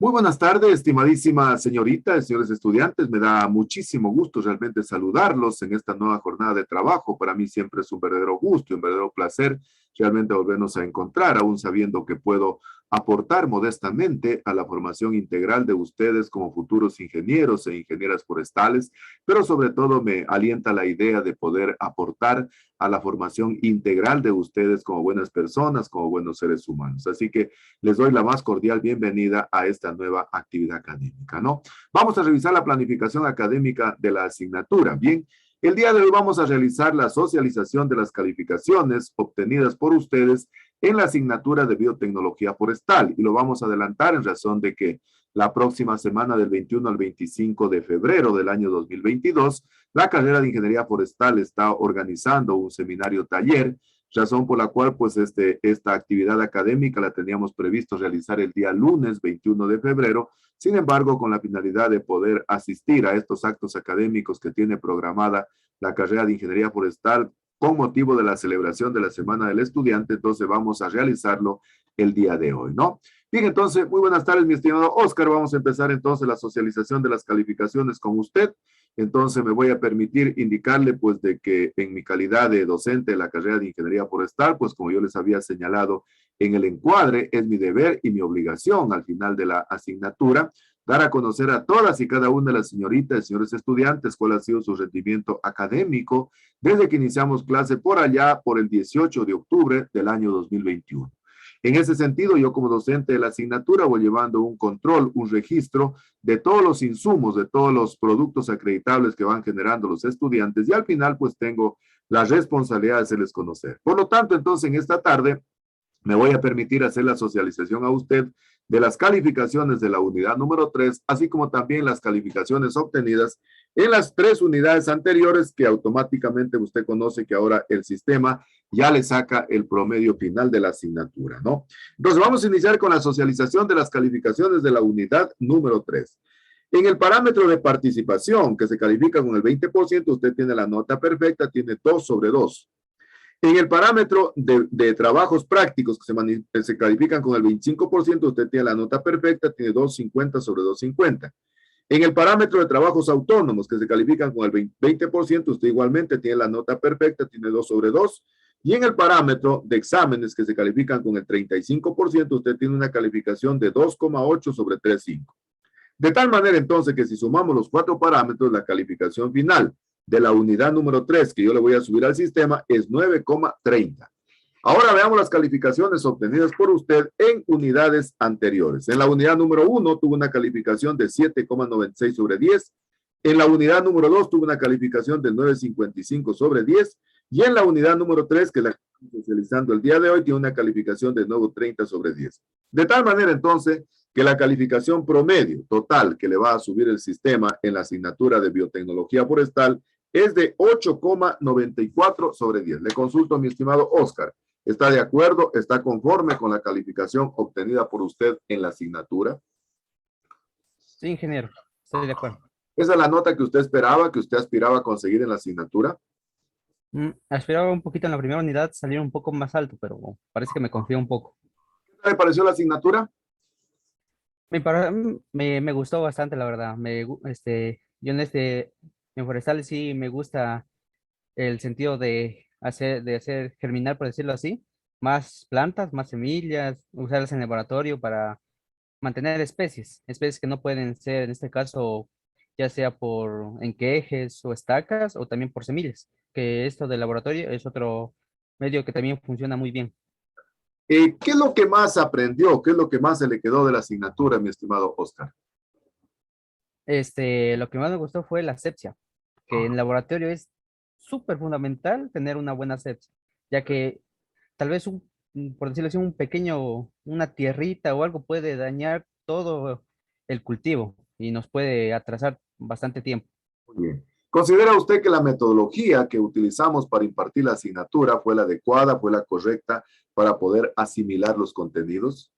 Muy buenas tardes, estimadísima señorita, señores estudiantes. Me da muchísimo gusto realmente saludarlos en esta nueva jornada de trabajo. Para mí siempre es un verdadero gusto y un verdadero placer realmente volvernos a encontrar, aún sabiendo que puedo aportar modestamente a la formación integral de ustedes como futuros ingenieros e ingenieras forestales, pero sobre todo me alienta la idea de poder aportar a la formación integral de ustedes como buenas personas, como buenos seres humanos. Así que les doy la más cordial bienvenida a esta nueva actividad académica, ¿no? Vamos a revisar la planificación académica de la asignatura. Bien, el día de hoy vamos a realizar la socialización de las calificaciones obtenidas por ustedes en la asignatura de biotecnología forestal y lo vamos a adelantar en razón de que la próxima semana del 21 al 25 de febrero del año 2022, la carrera de ingeniería forestal está organizando un seminario taller, razón por la cual pues esta actividad académica la teníamos previsto realizar el día lunes 21 de febrero, sin embargo con la finalidad de poder asistir a estos actos académicos que tiene programada la carrera de ingeniería forestal con motivo de la celebración de la Semana del Estudiante, entonces vamos a realizarlo el día de hoy, ¿no? Bien, entonces, muy buenas tardes, mi estimado Oscar. Vamos a empezar entonces la socialización de las calificaciones con usted. Entonces me voy a permitir indicarle pues de que en mi calidad de docente de la carrera de Ingeniería Forestal, pues como yo les había señalado en el encuadre, es mi deber y mi obligación al final de la asignatura dar a conocer a todas y cada una de las señoritas y señores estudiantes cuál ha sido su rendimiento académico desde que iniciamos clase por allá por el 18 de octubre del año 2021. En ese sentido, yo como docente de la asignatura voy llevando un control, un registro de todos los insumos, de todos los productos acreditables que van generando los estudiantes y al final pues tengo la responsabilidad de hacerles conocer. Por lo tanto, entonces en esta tarde me voy a permitir hacer la socialización a usted de las calificaciones de la unidad número 3, así como también las calificaciones obtenidas en las 3 unidades anteriores que automáticamente usted conoce que ahora el sistema ya le saca el promedio final de la asignatura, ¿no? Entonces vamos a iniciar con la socialización de las calificaciones de la unidad número 3. En el parámetro de participación, que se califica con el 20%, usted tiene la nota perfecta, tiene 2 sobre 2. En el parámetro de trabajos prácticos que se califican con el 25%, usted tiene la nota perfecta, tiene 250 sobre 250. En el parámetro de trabajos autónomos que se califican con el 20%, usted igualmente tiene la nota perfecta, tiene 2 sobre 2. Y en el parámetro de exámenes que se califican con el 35%, usted tiene una calificación de 2,8 sobre 3,5. De tal manera entonces que si sumamos los 4 parámetros, la calificación final de la unidad número 3 que yo le voy a subir al sistema es 9,30. Ahora veamos las calificaciones obtenidas por usted en unidades anteriores. En la unidad número 1 tuvo una calificación de 7,96 sobre 10. En la unidad número 2 tuvo una calificación de 9,55 sobre 10. Y en la unidad número 3, que la estamos especializando el día de hoy, tiene una calificación de 9,30 sobre 10. De tal manera entonces que la calificación promedio total que le va a subir el sistema en la asignatura de biotecnología forestal es de 8,94 sobre 10. Le consulto a mi estimado Oscar. ¿Está de acuerdo? ¿Está conforme con la calificación obtenida por usted en la asignatura? Sí, ingeniero, estoy de acuerdo. ¿Esa es la nota que usted esperaba, que usted aspiraba a conseguir en la asignatura? Esperaba un poquito en la primera unidad salir un poco más alto, pero parece que me confío un poco. ¿Qué le pareció la asignatura? Me gustó bastante, la verdad. Yo en forestal sí me gusta el sentido de hacer germinar, por decirlo así, más plantas, más semillas, usarlas en laboratorio para mantener especies que no pueden ser, en este caso, ya sea por enquejes o estacas o también por semillas, que esto del laboratorio es otro medio que también funciona muy bien. ¿Qué es lo que más aprendió? ¿Qué es lo que más se le quedó de la asignatura, mi estimado Oscar? Lo que más me gustó fue la asepsia, que en laboratorio es súper fundamental tener una buena asepsia, ya que tal vez por decirlo así, una tierrita o algo puede dañar todo el cultivo y nos puede atrasar bastante tiempo. Muy bien. ¿Considera usted que la metodología que utilizamos para impartir la asignatura fue la adecuada, fue la correcta para poder asimilar los contenidos?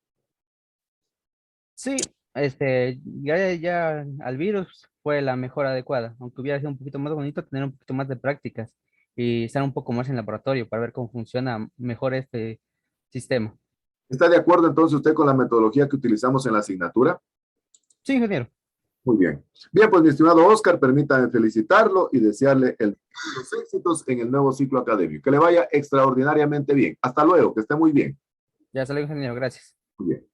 Sí, ya al virus fue la mejor adecuada, aunque hubiera sido un poquito más bonito tener un poquito más de prácticas y estar un poco más en laboratorio para ver cómo funciona mejor este sistema. ¿Está de acuerdo entonces usted con la metodología que utilizamos en la asignatura? Sí, ingeniero. Muy bien. Bien, pues mi estimado Oscar, permítame felicitarlo y desearle los éxitos en el nuevo ciclo académico. Que le vaya extraordinariamente bien. Hasta luego, que esté muy bien. Ya salió, ingeniero, gracias. Muy bien.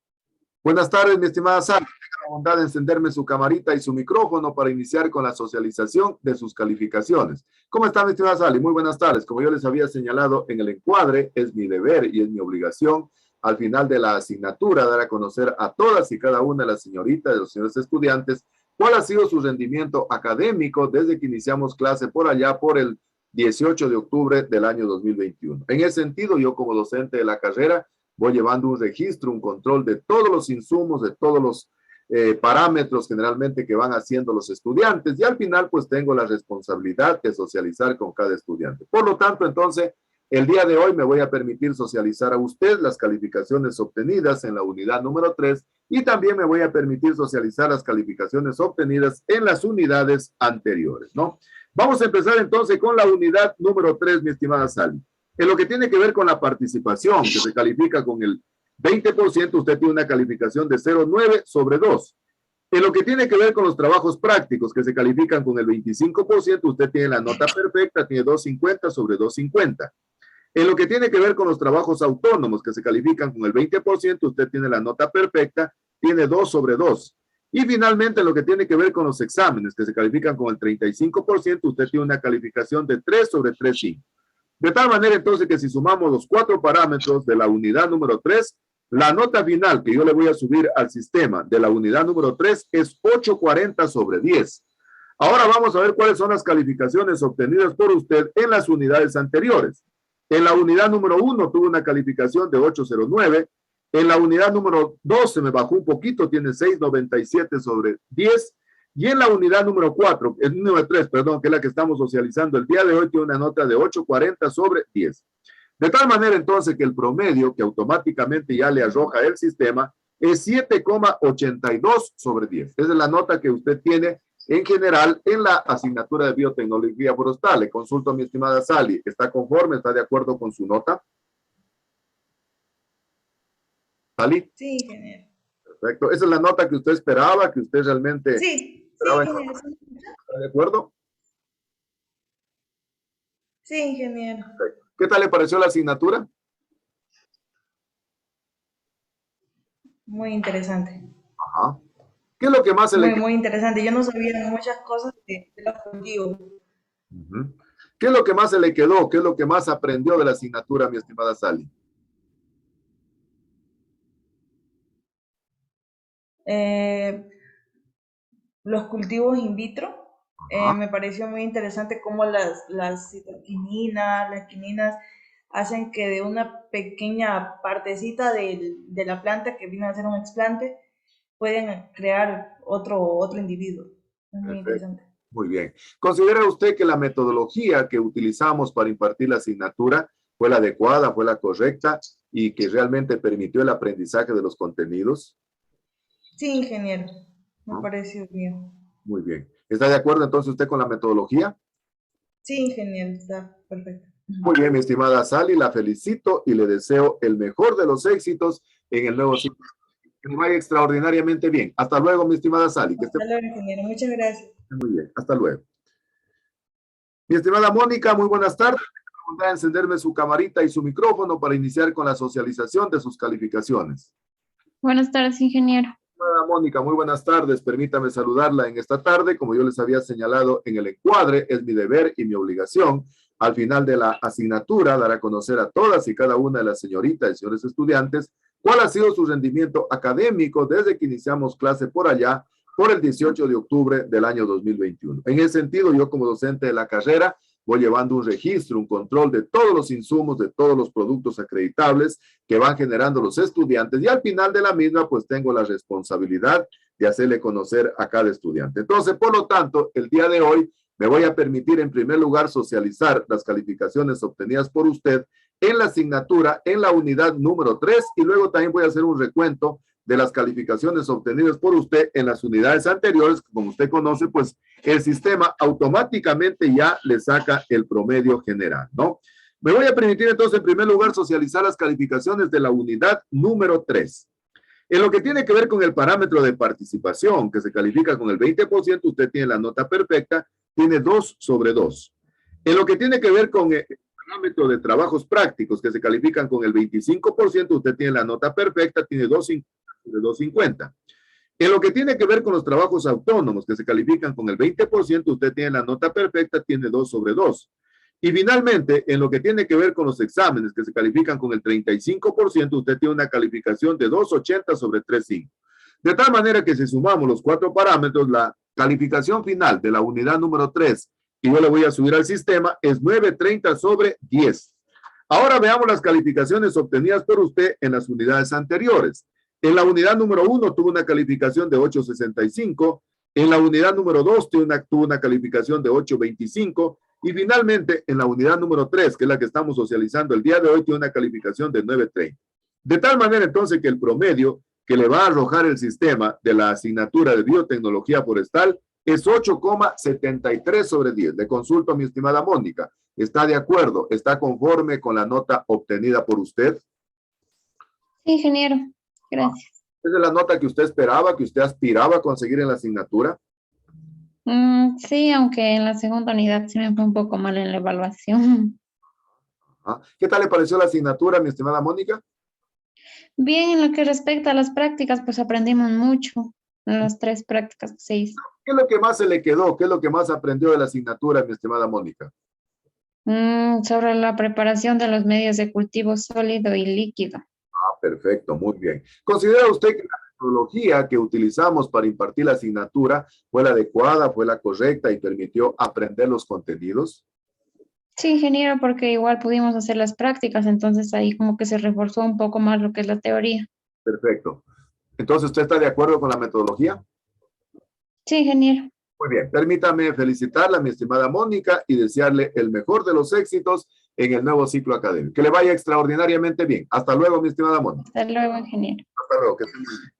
Buenas tardes, mi estimada Sara. Tenga la bondad de encenderme su camarita y su micrófono para iniciar con la socialización de sus calificaciones. ¿Cómo está, mi estimada Sally? Muy buenas tardes. Como yo les había señalado en el encuadre, es mi deber y es mi obligación al final de la asignatura dar a conocer a todas y cada una de las señoritas, de los señores estudiantes, cuál ha sido su rendimiento académico desde que iniciamos clase por allá por el 18 de octubre del año 2021. En ese sentido, yo como docente de la carrera, voy llevando un registro, un control de todos los insumos, de todos los parámetros generalmente que van haciendo los estudiantes y al final pues tengo la responsabilidad de socializar con cada estudiante. Por lo tanto, entonces, el día de hoy me voy a permitir socializar a usted las calificaciones obtenidas en la unidad número 3 y también me voy a permitir socializar las calificaciones obtenidas en las unidades anteriores, ¿no? Vamos a empezar entonces con la unidad número 3, mi estimada Sally. En lo que tiene que ver con la participación, que se califica con el 20%, usted tiene una calificación de 0,9 sobre 2. En lo que tiene que ver con los trabajos prácticos, que se califican con el 25%, usted tiene la nota perfecta, tiene 2,50 sobre 2,50. En lo que tiene que ver con los trabajos autónomos, que se califican con el 20%, usted tiene la nota perfecta, tiene 2 sobre 2. Y finalmente, en lo que tiene que ver con los exámenes, que se califican con el 35%, usted tiene una calificación de 3 sobre 3,5. De tal manera, entonces, que si sumamos los 4 parámetros de la unidad número 3, la nota final que yo le voy a subir al sistema de la unidad número 3 es 8,40 sobre 10. Ahora vamos a ver cuáles son las calificaciones obtenidas por usted en las unidades anteriores. En la unidad número 1 tuvo una calificación de 8,09. En la unidad número 2 se me bajó un poquito, tiene 6,97 sobre 10. Y en la unidad número 4, el número 3, perdón, que es la que estamos socializando el día de hoy, tiene una nota de 8,40 sobre 10. De tal manera entonces que el promedio que automáticamente ya le arroja el sistema es 7,82 sobre 10. Esa es la nota que usted tiene en general en la asignatura de biotecnología forestal. Le consulto a mi estimada Sally, ¿está conforme? ¿Está de acuerdo con su nota? ¿Sally? Sí, ingeniero. Perfecto. Esa es la nota que usted esperaba, que usted realmente Sí, esperaba. ingeniero. ¿Está de acuerdo? Sí, ingeniero. Perfecto. ¿Qué tal le pareció la asignatura? Muy interesante. Ajá. ¿Qué es lo que más se le quedó? Muy interesante. Yo no sabía muchas cosas de los cultivos. Uh-huh. ¿Qué es lo que más se le quedó? ¿Qué es lo que más aprendió de la asignatura, mi estimada Sally? Eh, los cultivos in vitro. Me pareció muy interesante cómo las citoquininas, las quininas hacen que de una pequeña partecita de la planta que vino a ser un explante pueden crear otro individuo. Es muy Perfecto. interesante. Muy bien. ¿Considera usted que la metodología que utilizamos para impartir la asignatura fue la adecuada, fue la correcta y que realmente permitió el aprendizaje de los contenidos? Sí, ingeniero. Me ¿No? pareció bien. Muy bien. ¿Está de acuerdo entonces usted con la metodología? Sí, ingeniero, está perfecto. Muy bien, mi estimada Sally, la felicito y le deseo el mejor de los éxitos en el nuevo ciclo. Que le vaya extraordinariamente bien. Hasta luego, mi estimada Sally. Que esté Hasta luego, ingeniero. Muchas gracias. muy bien. Hasta luego. Mi estimada Mónica, muy buenas tardes. Voy a encenderme su camarita y su micrófono para iniciar con la socialización de sus calificaciones. Buenas tardes, ingeniero. Hola, Mónica, muy buenas tardes. Permítame saludarla en esta tarde. Como yo les había señalado en el encuadre, es mi deber y mi obligación al final de la asignatura dar a conocer a todas y cada una de las señoritas y señores estudiantes cuál ha sido su rendimiento académico desde que iniciamos clase por allá, por el 18 de octubre del año 2021. En ese sentido, yo como docente de la carrera voy llevando un registro, un control de todos los insumos, de todos los productos acreditables que van generando los estudiantes y al final de la misma, pues tengo la responsabilidad de hacerle conocer a cada estudiante. Entonces, por lo tanto, el día de hoy me voy a permitir en primer lugar socializar las calificaciones obtenidas por usted en la asignatura, en la unidad número 3 y luego también voy a hacer un recuento de las calificaciones obtenidas por usted en las unidades anteriores, como usted conoce, pues el sistema automáticamente ya le saca el promedio general, ¿no? Me voy a permitir entonces en primer lugar socializar las calificaciones de la unidad número 3. En lo que tiene que ver con el parámetro de participación, que se califica con el 20%, usted tiene la nota perfecta, tiene 2 sobre 2. En lo que tiene que ver con el parámetro de trabajos prácticos, que se califican con el 25%, usted tiene la nota perfecta, tiene 2,50 sobre 2,50. En lo que tiene que ver con los trabajos autónomos, que se califican con el 20%, usted tiene la nota perfecta, tiene 2 sobre 2. Y finalmente, en lo que tiene que ver con los exámenes, que se califican con el 35%, usted tiene una calificación de 2,80 sobre 3,5. De tal manera que si sumamos los 4 parámetros, la calificación final de la unidad número 3, que yo le voy a subir al sistema, es 9,30 sobre 10. Ahora veamos las calificaciones obtenidas por usted en las unidades anteriores. En la unidad número 1 tuvo una calificación de 8,65. En la unidad número 2 tuvo una calificación de 8,25. Y finalmente, en la unidad número 3, que es la que estamos socializando el día de hoy, tiene una calificación de 9,30. De tal manera entonces que el promedio que le va a arrojar el sistema de la asignatura de biotecnología forestal es 8,73 sobre 10. Le consulto a mi estimada Mónica. ¿Está de acuerdo? ¿Está conforme con la nota obtenida por usted? Sí, ingeniero. Gracias. ¿Esa es la nota que usted esperaba, que usted aspiraba a conseguir en la asignatura? Sí, aunque en la segunda unidad se me fue un poco mal en la evaluación. ¿Qué tal le pareció la asignatura, mi estimada Mónica? Bien, en lo que respecta a las prácticas, pues aprendimos mucho en las 3 prácticas que se hizo. ¿Qué es lo que más se le quedó? ¿Qué es lo que más aprendió de la asignatura, mi estimada Mónica? Sobre la preparación de los medios de cultivo sólido y líquido. Perfecto, muy bien. ¿Considera usted que la metodología que utilizamos para impartir la asignatura fue la adecuada, fue la correcta y permitió aprender los contenidos? Sí, ingeniero, porque igual pudimos hacer las prácticas, entonces ahí como que se reforzó un poco más lo que es la teoría. Perfecto. Entonces, ¿usted está de acuerdo con la metodología? Sí, ingeniero. Muy bien. Permítame felicitarla, mi estimada Mónica, y desearle el mejor de los éxitos en el nuevo ciclo académico. Que le vaya extraordinariamente bien. Hasta luego, mi estimada Mónica. Hasta luego, ingeniero. Hasta luego. Que esté muy bien.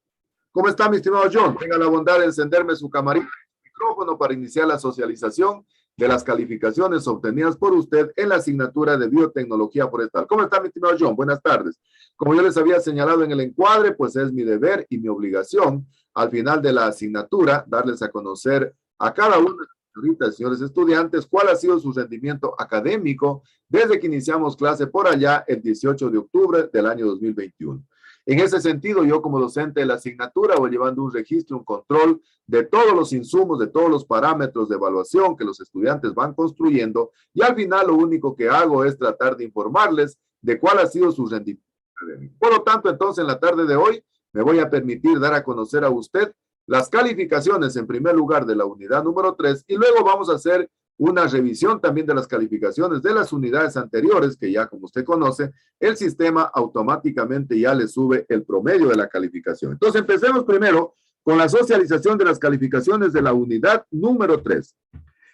¿Cómo está, mi estimado John? Tenga la bondad de encenderme su camarita y micrófono para iniciar la socialización de las calificaciones obtenidas por usted en la asignatura de biotecnología forestal. ¿Cómo está, mi estimado John? Buenas tardes. Como yo les había señalado en el encuadre, pues es mi deber y mi obligación al final de la asignatura darles a conocer a cada uno de las señoritas, señores estudiantes, cuál ha sido su rendimiento académico desde que iniciamos clase por allá el 18 de octubre del año 2021. En ese sentido, yo como docente de la asignatura voy llevando un registro, un control de todos los insumos, de todos los parámetros de evaluación que los estudiantes van construyendo, y al final lo único que hago es tratar de informarles de cuál ha sido su rendimiento académico. Por lo tanto, entonces, en la tarde de hoy, me voy a permitir dar a conocer a usted las calificaciones en primer lugar de la unidad número 3 y luego vamos a hacer una revisión también de las calificaciones de las unidades anteriores, que ya como usted conoce, el sistema automáticamente ya le sube el promedio de la calificación. Entonces empecemos primero con la socialización de las calificaciones de la unidad número 3.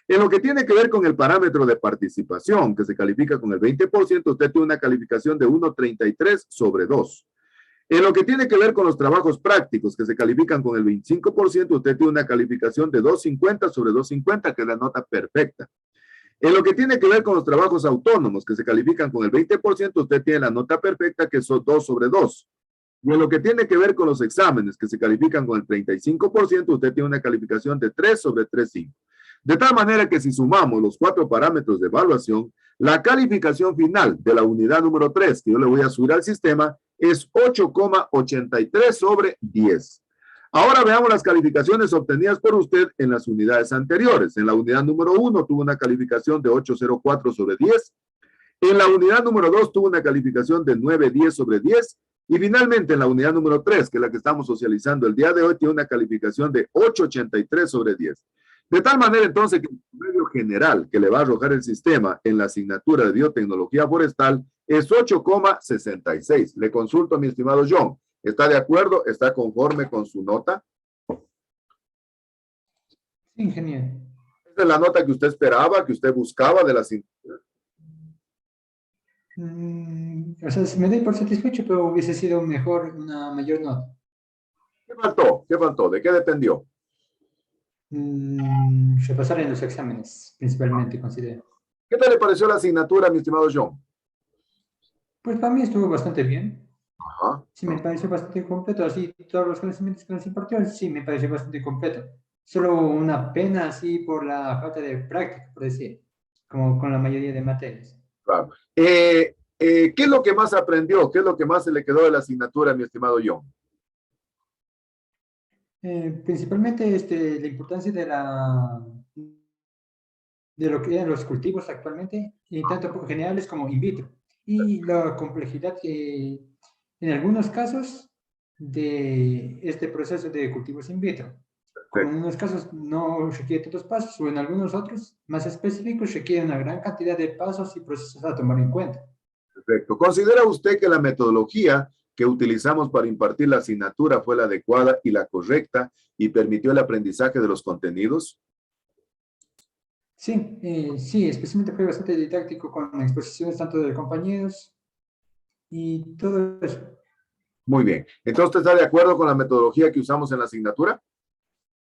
En lo que tiene que ver con el parámetro de participación, que se califica con el 20%, usted tiene una calificación de 1,33 sobre 2. En lo que tiene que ver con los trabajos prácticos, que se califican con el 25%, usted tiene una calificación de 2,50 sobre 2,50, que es la nota perfecta. En lo que tiene que ver con los trabajos autónomos, que se califican con el 20%, usted tiene la nota perfecta, que son 2 sobre 2. Y en lo que tiene que ver con los exámenes, que se califican con el 35%, usted tiene una calificación de 3 sobre 3,5. De tal manera que si sumamos los 4 parámetros de evaluación, la calificación final de la unidad número 3, que yo le voy a subir al sistema, es 8,83 sobre 10. Ahora veamos las calificaciones obtenidas por usted en las unidades anteriores. En la unidad número 1 tuvo una calificación de 8,04 sobre 10. En la unidad número 2 tuvo una calificación de 9,10 sobre 10. Y finalmente en la unidad número 3, que es la que estamos socializando el día de hoy, tiene una calificación de 8,83 sobre 10. De tal manera entonces que el promedio general que le va a arrojar el sistema en la asignatura de biotecnología forestal es 8,66. Le consulto a mi estimado John. ¿Está de acuerdo? ¿Está conforme con su nota? Sí, ingeniero. ¿Esa es la nota que usted esperaba, que usted buscaba de la asignatura? O sea, me doy por satisfecho, pero hubiese sido mejor una mayor nota. ¿Qué faltó? ¿Qué faltó? ¿De qué dependió? Repasar en los exámenes, principalmente, considero. ¿Qué tal le pareció la asignatura, mi estimado John? Pues para mí estuvo bastante bien. Ajá. Sí, me pareció bastante completo. Así, todos los conocimientos que nos impartieron, sí, me pareció bastante completo. Solo una pena, así, por la falta de práctica, por decir, como con la mayoría de materias. Claro. ¿Qué es lo que más aprendió? ¿Qué es lo que más se le quedó de la asignatura, mi estimado John? Principalmente la importancia de lo que eran los cultivos actualmente, y tanto generales como in vitro, y la complejidad que en algunos casos de este proceso de cultivos in vitro, como en unos casos no requiere tantos pasos, o en algunos otros más específicos requiere una gran cantidad de pasos y procesos a tomar en cuenta. Perfecto. ¿Considera usted que la metodología que utilizamos para impartir la asignatura fue la adecuada y la correcta y permitió el aprendizaje de los contenidos? Sí, sí, especialmente fue bastante didáctico con exposiciones tanto de compañeros y todo eso. Muy bien. Entonces, ¿usted está de acuerdo con la metodología que usamos en la asignatura?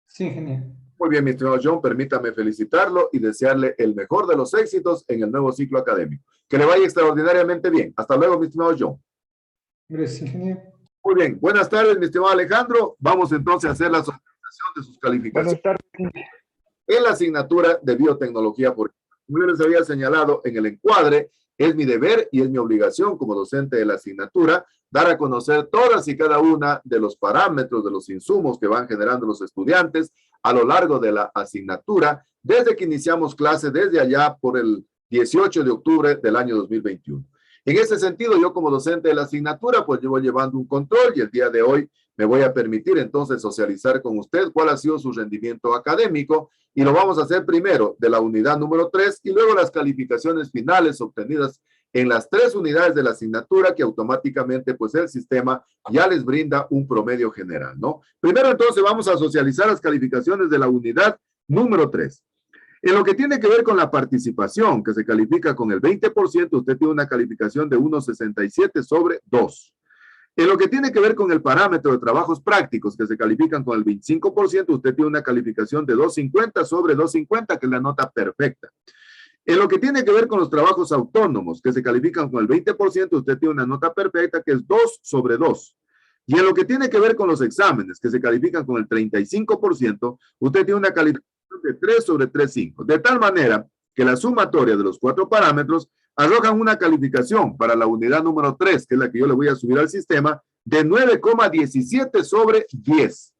Sí, genial. Muy bien, mi estimado John, permítame felicitarlo y desearle el mejor de los éxitos en el nuevo ciclo académico. Que le vaya extraordinariamente bien. Hasta luego, mi estimado John. Gracias, genial. Muy bien. Buenas tardes, mi estimado Alejandro. Vamos entonces a hacer la socialización de sus calificaciones Buenas tardes. en la asignatura de biotecnología. Porque, como yo les había señalado en el encuadre, es mi deber y es mi obligación como docente de la asignatura dar a conocer todas y cada una de los parámetros, de los insumos que van generando los estudiantes a lo largo de la asignatura, desde que iniciamos clase, desde allá por el 18 de octubre del año 2021. En ese sentido, yo como docente de la asignatura, pues llevo llevando un control y el día de hoy me voy a permitir entonces socializar con usted cuál ha sido su rendimiento académico y lo vamos a hacer primero de la unidad número 3 y luego las calificaciones finales obtenidas en las 3 unidades de la asignatura que automáticamente pues el sistema ya les brinda un promedio general, ¿no? Primero entonces vamos a socializar las calificaciones de la unidad número 3. En lo que tiene que ver con la participación, que se califica con el 20%, usted tiene una calificación de 1,67 sobre 2. En lo que tiene que ver con el parámetro de trabajos prácticos, que se califican con el 25%, usted tiene una calificación de 2,50 sobre 2,50, que es la nota perfecta. En lo que tiene que ver con los trabajos autónomos, que se califican con el 20%, usted tiene una nota perfecta que es 2 sobre 2. Y en lo que tiene que ver con los exámenes, que se califican con el 35%, usted tiene una calificación de 3 sobre 3,5. De tal manera que la sumatoria de los 4 parámetros arrojan una calificación para la unidad número 3, que es la que yo le voy a subir al sistema, de 9,17 sobre 10.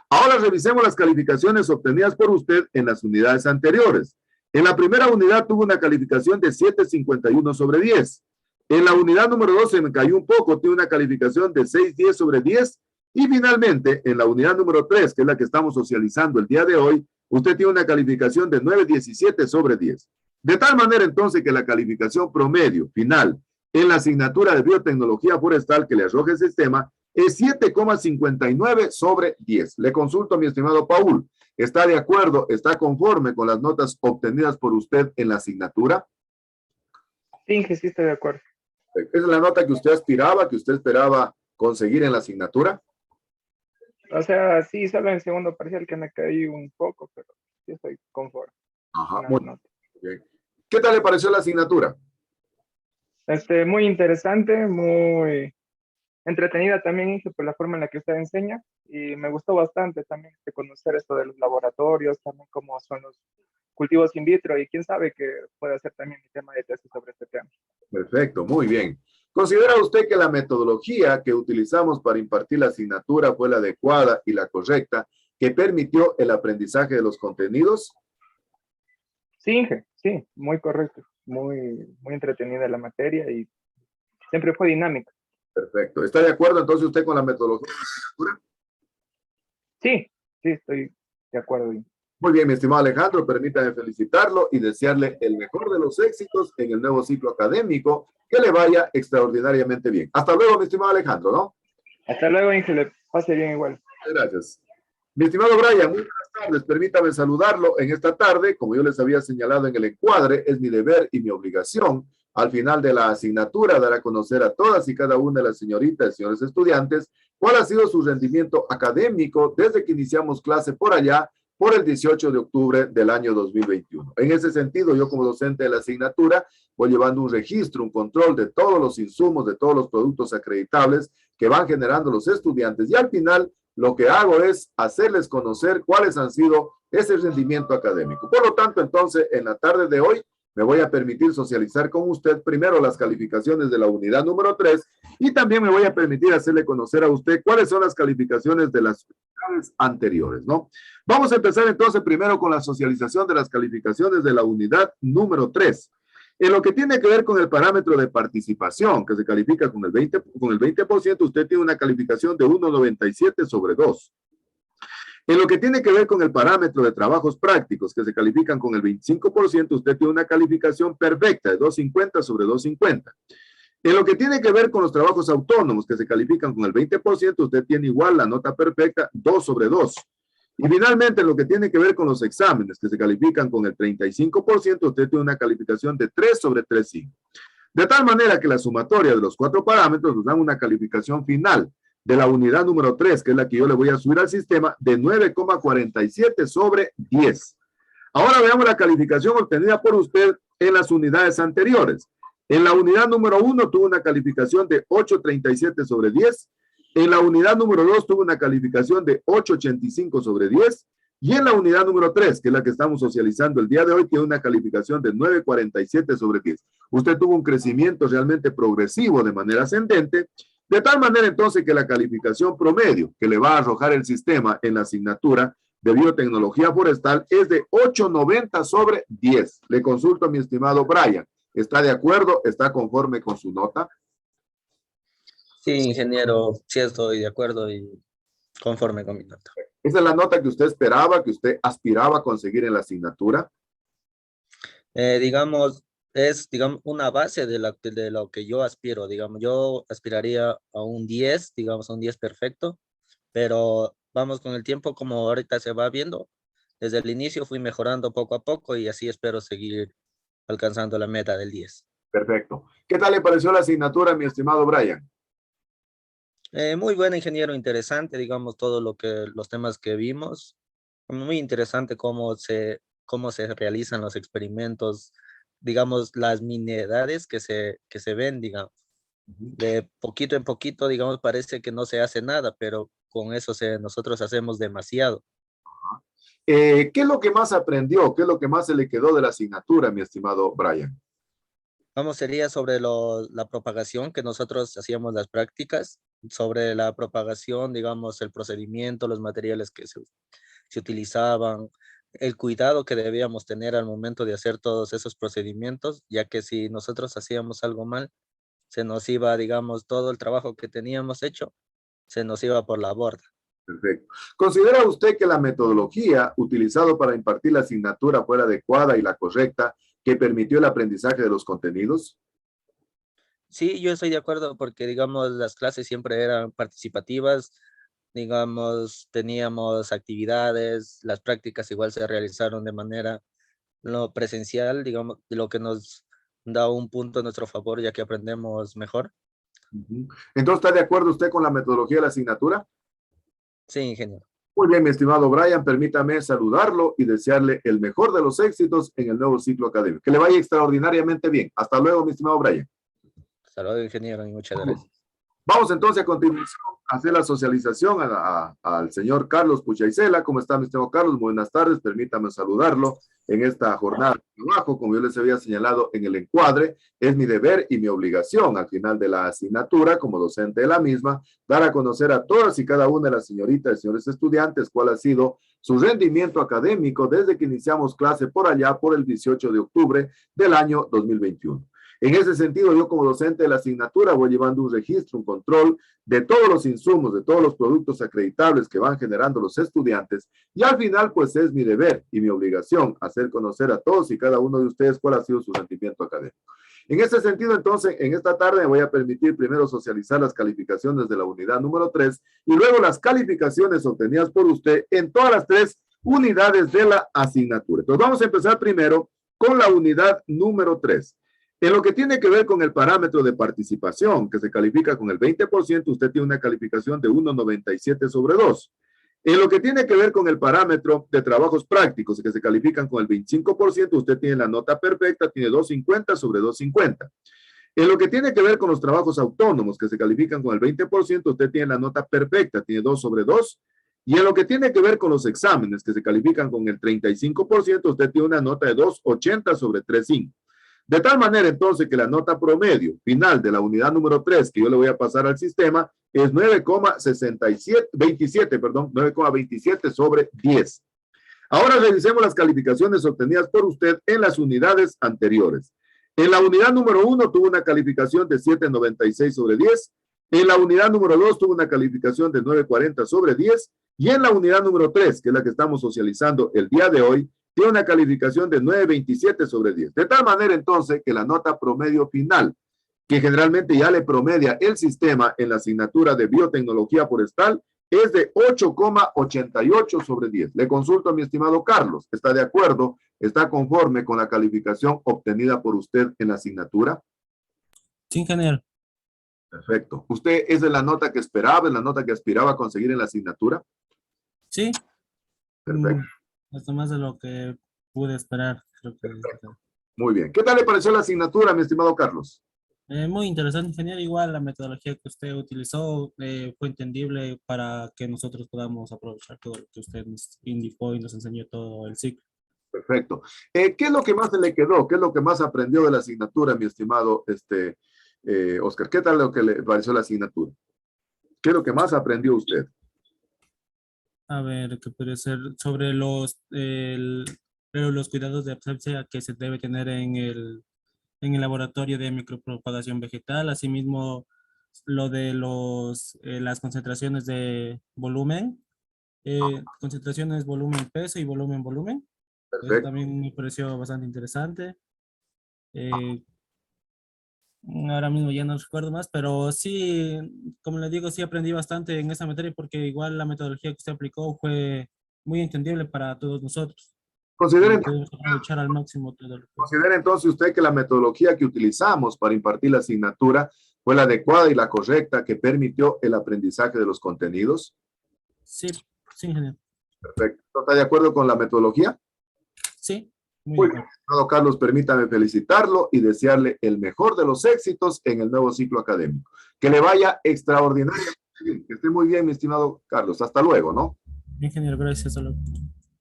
Ahora revisemos las calificaciones obtenidas por usted en las unidades anteriores. En la primera unidad tuvo una calificación de 7,51 sobre 10. En la unidad número 2 se me cayó un poco, tiene una calificación de 6,10 sobre 10. Y finalmente, en la unidad número 3, que es la que estamos socializando el día de hoy, usted tiene una calificación de 9,17 sobre 10. De tal manera entonces que la calificación promedio final en la asignatura de biotecnología forestal que le arroja el sistema es 7,59 sobre 10. Le consulto, mi estimado Paul, ¿está de acuerdo, está conforme con las notas obtenidas por usted en la asignatura? Sí, que sí estoy de acuerdo. ¿Esa es la nota que usted aspiraba, que usted esperaba conseguir en la asignatura? O sea, sí, solo en el segundo parcial que me caí un poco, pero sí estoy conforme. Ajá, Una muy nota. bien. ¿Qué tal le pareció la asignatura? Muy interesante, muy entretenida también, Inge, por la forma en la que usted enseña, y me gustó bastante también conocer esto de los laboratorios, también cómo son los cultivos in vitro, y quién sabe que puede hacer también mi tema de tesis sobre este tema. Perfecto, muy bien. ¿Considera usted que la metodología que utilizamos para impartir la asignatura fue la adecuada y la correcta, que permitió el aprendizaje de los contenidos? Sí, Inge, sí, muy correcto, muy entretenida la materia y siempre fue dinámica. Perfecto. ¿Está de acuerdo entonces usted con la metodología de la asignatura? Sí, sí, estoy de acuerdo. Muy bien, mi estimado Alejandro, permítame felicitarlo y desearle el mejor de los éxitos en el nuevo ciclo académico, que le vaya extraordinariamente bien. Hasta luego, mi estimado Alejandro, ¿no? Hasta luego, Inge, le pase bien igual. Gracias. Mi estimado Brian, muy buenas tardes. Permítame saludarlo en esta tarde. Como yo les había señalado en el encuadre, es mi deber y mi obligación al final de la asignatura dar a conocer a todas y cada una de las señoritas y señores estudiantes cuál ha sido su rendimiento académico desde que iniciamos clase por allá por el 18 de octubre del año 2021. En ese sentido, yo como docente de la asignatura voy llevando un registro, un control de todos los insumos, de todos los productos acreditables que van generando los estudiantes, y al final lo que hago es hacerles conocer cuáles han sido ese rendimiento académico. Por lo tanto, entonces, en la tarde de hoy, me voy a permitir socializar con usted primero las calificaciones de la unidad número 3 y también me voy a permitir hacerle conocer a usted cuáles son las calificaciones de las unidades anteriores, ¿no? Vamos a empezar entonces primero con la socialización de las calificaciones de la unidad número 3. En lo que tiene que ver con el parámetro de participación, que se califica con el 20%, usted tiene una calificación de 1,97 sobre 2. En lo que tiene que ver con el parámetro de trabajos prácticos, que se califican con el 25%, usted tiene una calificación perfecta de 2,50 sobre 2,50. En lo que tiene que ver con los trabajos autónomos, que se califican con el 20%, usted tiene igual la nota perfecta, 2 sobre 2. Y finalmente, en lo que tiene que ver con los exámenes, que se califican con el 35%, usted tiene una calificación de 3 sobre 3,5. De tal manera que la sumatoria de los 4 parámetros nos dan una calificación final de la unidad número 3, que es la que yo le voy a subir al sistema, de 9,47 sobre 10. Ahora veamos la calificación obtenida por usted en las unidades anteriores. En la unidad número 1 tuvo una calificación de 8,37 sobre 10. En la unidad número 2 tuvo una calificación de 8,85 sobre 10. Y en la unidad número 3, que es la que estamos socializando el día de hoy, tiene una calificación de 9,47 sobre 10. Usted tuvo un crecimiento realmente progresivo de manera ascendente, de tal manera entonces que la calificación promedio que le va a arrojar el sistema en la asignatura de biotecnología forestal es de 8,90 sobre 10. Le consulto a mi estimado Brian. ¿Está de acuerdo? ¿Está conforme con su nota? Sí, ingeniero, sí estoy de acuerdo y conforme con mi nota. ¿Esa es la nota que usted esperaba, que usted aspiraba a conseguir en la asignatura? Digamos, es una base de lo que yo aspiro. Digamos, yo aspiraría a un 10, digamos, a un 10 perfecto, pero vamos con el tiempo, como ahorita se va viendo. Desde el inicio fui mejorando poco a poco y así espero seguir alcanzando la meta del 10. Perfecto. ¿Qué tal le pareció la asignatura, mi estimado Brian? Muy buen ingeniero, interesante, digamos, los temas que vimos. Muy interesante cómo se realizan los experimentos, digamos, las miniedades que se ven, digamos. De poquito en poquito, digamos, parece que no se hace nada, pero con eso nosotros hacemos demasiado. ¿Qué es lo que más aprendió? ¿Qué es lo que más se le quedó de la asignatura, mi estimado Brian? Vamos, sería sobre la propagación, que nosotros hacíamos las prácticas, sobre la propagación, digamos, el procedimiento, los materiales que se utilizaban, el cuidado que debíamos tener al momento de hacer todos esos procedimientos, ya que si nosotros hacíamos algo mal, se nos iba, digamos, todo el trabajo que teníamos hecho, se nos iba por la borda. Perfecto. ¿Considera usted que la metodología utilizada para impartir la asignatura fue la adecuada y la correcta que permitió el aprendizaje de los contenidos? Sí, yo estoy de acuerdo porque, digamos, las clases siempre eran participativas, digamos, teníamos actividades, las prácticas igual se realizaron de manera no presencial, digamos, lo que nos da un punto a nuestro favor, ya que aprendemos mejor. Entonces, ¿está de acuerdo usted con la metodología de la asignatura? Sí, ingeniero. Muy bien, mi estimado Brian, permítame saludarlo y desearle el mejor de los éxitos en el nuevo ciclo académico. Que le vaya extraordinariamente bien. Hasta luego, mi estimado Brian. Hasta luego, ingeniero, y muchas gracias. Vamos entonces a continuación a hacer la socialización al señor Carlos Puchaicela. ¿Cómo está, mi estimado Carlos? Buenas tardes, permítame saludarlo en esta jornada de trabajo. Como yo les había señalado en el encuadre, es mi deber y mi obligación al final de la asignatura, como docente de la misma, dar a conocer a todas y cada una de las señoritas y señores estudiantes cuál ha sido su rendimiento académico desde que iniciamos clase por allá por el 18 de octubre del año 2021. En ese sentido, yo como docente de la asignatura voy llevando un registro, un control de todos los insumos, de todos los productos acreditables que van generando los estudiantes, y al final pues es mi deber y mi obligación hacer conocer a todos y cada uno de ustedes cuál ha sido su rendimiento académico. En ese sentido, entonces, en esta tarde me voy a permitir primero socializar las calificaciones de la unidad número 3 y luego las calificaciones obtenidas por usted en todas las 3 unidades de la asignatura. Entonces vamos a empezar primero con la unidad número 3. En lo que tiene que ver con el parámetro de participación, que se califica con el 20%, usted tiene una calificación de 1,97 sobre 2. En lo que tiene que ver con el parámetro de trabajos prácticos que se califican con el 25%, usted tiene la nota perfecta, tiene 250 sobre 250. En lo que tiene que ver con los trabajos autónomos que se califican con el 20%, usted tiene la nota perfecta, tiene 2 sobre 2. Y en lo que tiene que ver con los exámenes que se califican con el 35%, usted tiene una nota de 280 sobre 3.5. De tal manera entonces que la nota promedio final de la unidad número 3 que yo le voy a pasar al sistema es 9,27 sobre 10. Ahora revisemos las calificaciones obtenidas por usted en las unidades anteriores. En la unidad número 1 tuvo una calificación de 7.96 sobre 10. En la unidad número 2 tuvo una calificación de 9.40 sobre 10. Y en la unidad número 3, que es la que estamos socializando el día de hoy, tiene una calificación de 9.27 sobre 10. De tal manera entonces que la nota promedio final, que generalmente ya le promedia el sistema en la asignatura de biotecnología forestal, es de 8,88 sobre 10. Le consulto a mi estimado Carlos, ¿está de acuerdo? ¿Está conforme con la calificación obtenida por usted en la asignatura? Sí, ingeniero. Perfecto. ¿Usted es de la nota que esperaba, es la nota que aspiraba a conseguir en la asignatura? Sí. Perfecto. Hasta más de lo que pude esperar. Creo que... Muy bien. ¿Qué tal le pareció la asignatura, mi estimado Carlos? Muy interesante, ingeniero. Igual la metodología que usted utilizó fue entendible para que nosotros podamos aprovechar todo lo que usted nos indicó y nos enseñó todo el ciclo. Perfecto. ¿Qué es lo que más se le quedó? ¿Qué es lo que más aprendió de la asignatura, mi estimado Oscar? ¿Qué tal lo que le pareció la asignatura? ¿Qué es lo que más aprendió usted? A ver, ¿qué puede ser? Sobre los cuidados de absorción que se debe tener en el laboratorio de micropropagación vegetal, asimismo lo de las concentraciones de volumen, concentraciones volumen peso y volumen volumen. Eso Perfecto. también me pareció bastante interesante. Ahora mismo ya no recuerdo más, pero sí, como les digo, sí aprendí bastante en esa materia porque igual la metodología que usted aplicó fue muy entendible para todos nosotros. Considere Podemos aprovechar al máximo todo lo que... Considera entonces usted que la metodología que utilizamos para impartir la asignatura fue la adecuada y la correcta que permitió el aprendizaje de los contenidos. Sí, sí, ingeniero. Perfecto. ¿Está de acuerdo con la metodología? Sí, muy Muy bien. bien. Estimado Carlos, permítame felicitarlo y desearle el mejor de los éxitos en el nuevo ciclo académico. Que le vaya extraordinariamente bien. Que esté muy bien, mi estimado Carlos. Hasta luego, ¿no? Ingeniero, gracias. Hasta luego.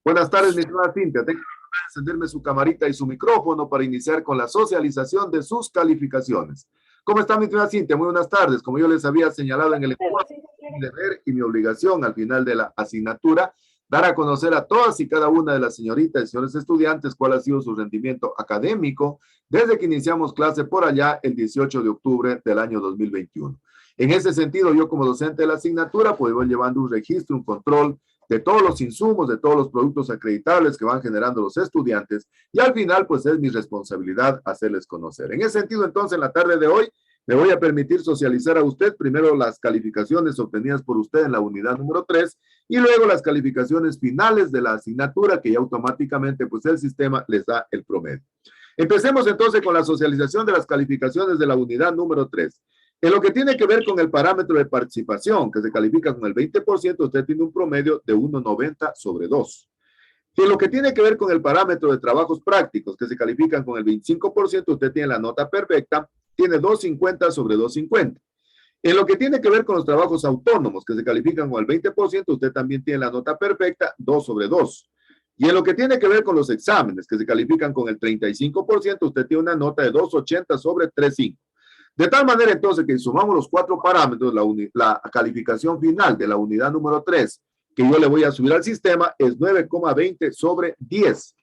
Buenas tardes, mi estimada Cintia. Tengo que encenderme su camarita y su micrófono para iniciar con la socialización de sus calificaciones. ¿Cómo está, mi estimada Cintia? Muy buenas tardes. Como yo les había señalado en el encuentro, mi deber y mi obligación al final de la asignatura, dar a conocer a todas y cada una de las señoritas y señores estudiantes cuál ha sido su rendimiento académico desde que iniciamos clase por allá el 18 de octubre del año 2021. En ese sentido, yo como docente de la asignatura, pues voy llevando un registro, un control de todos los insumos, de todos los productos acreditables que van generando los estudiantes y al final, pues es mi responsabilidad hacerles conocer. En ese sentido, entonces, en la tarde de hoy, me voy a permitir socializar a usted primero las calificaciones obtenidas por usted en la unidad número 3 y luego las calificaciones finales de la asignatura que ya automáticamente pues el sistema les da el promedio. Empecemos entonces con la socialización de las calificaciones de la unidad número 3. En lo que tiene que ver con el parámetro de participación que se califica con el 20%, usted tiene un promedio de 1,90 sobre 2. En lo que tiene que ver con el parámetro de trabajos prácticos que se califican con el 25%, usted tiene la nota perfecta, tiene 2,50 sobre 2,50. En lo que tiene que ver con los trabajos autónomos que se califican con el 20%, usted también tiene la nota perfecta, 2 sobre 2. Y en lo que tiene que ver con los exámenes que se califican con el 35%, usted tiene una nota de 2,80 sobre 3,5. De tal manera entonces que si sumamos los cuatro parámetros, la calificación final de la unidad número 3 que yo le voy a subir al sistema es 9,20 sobre 10.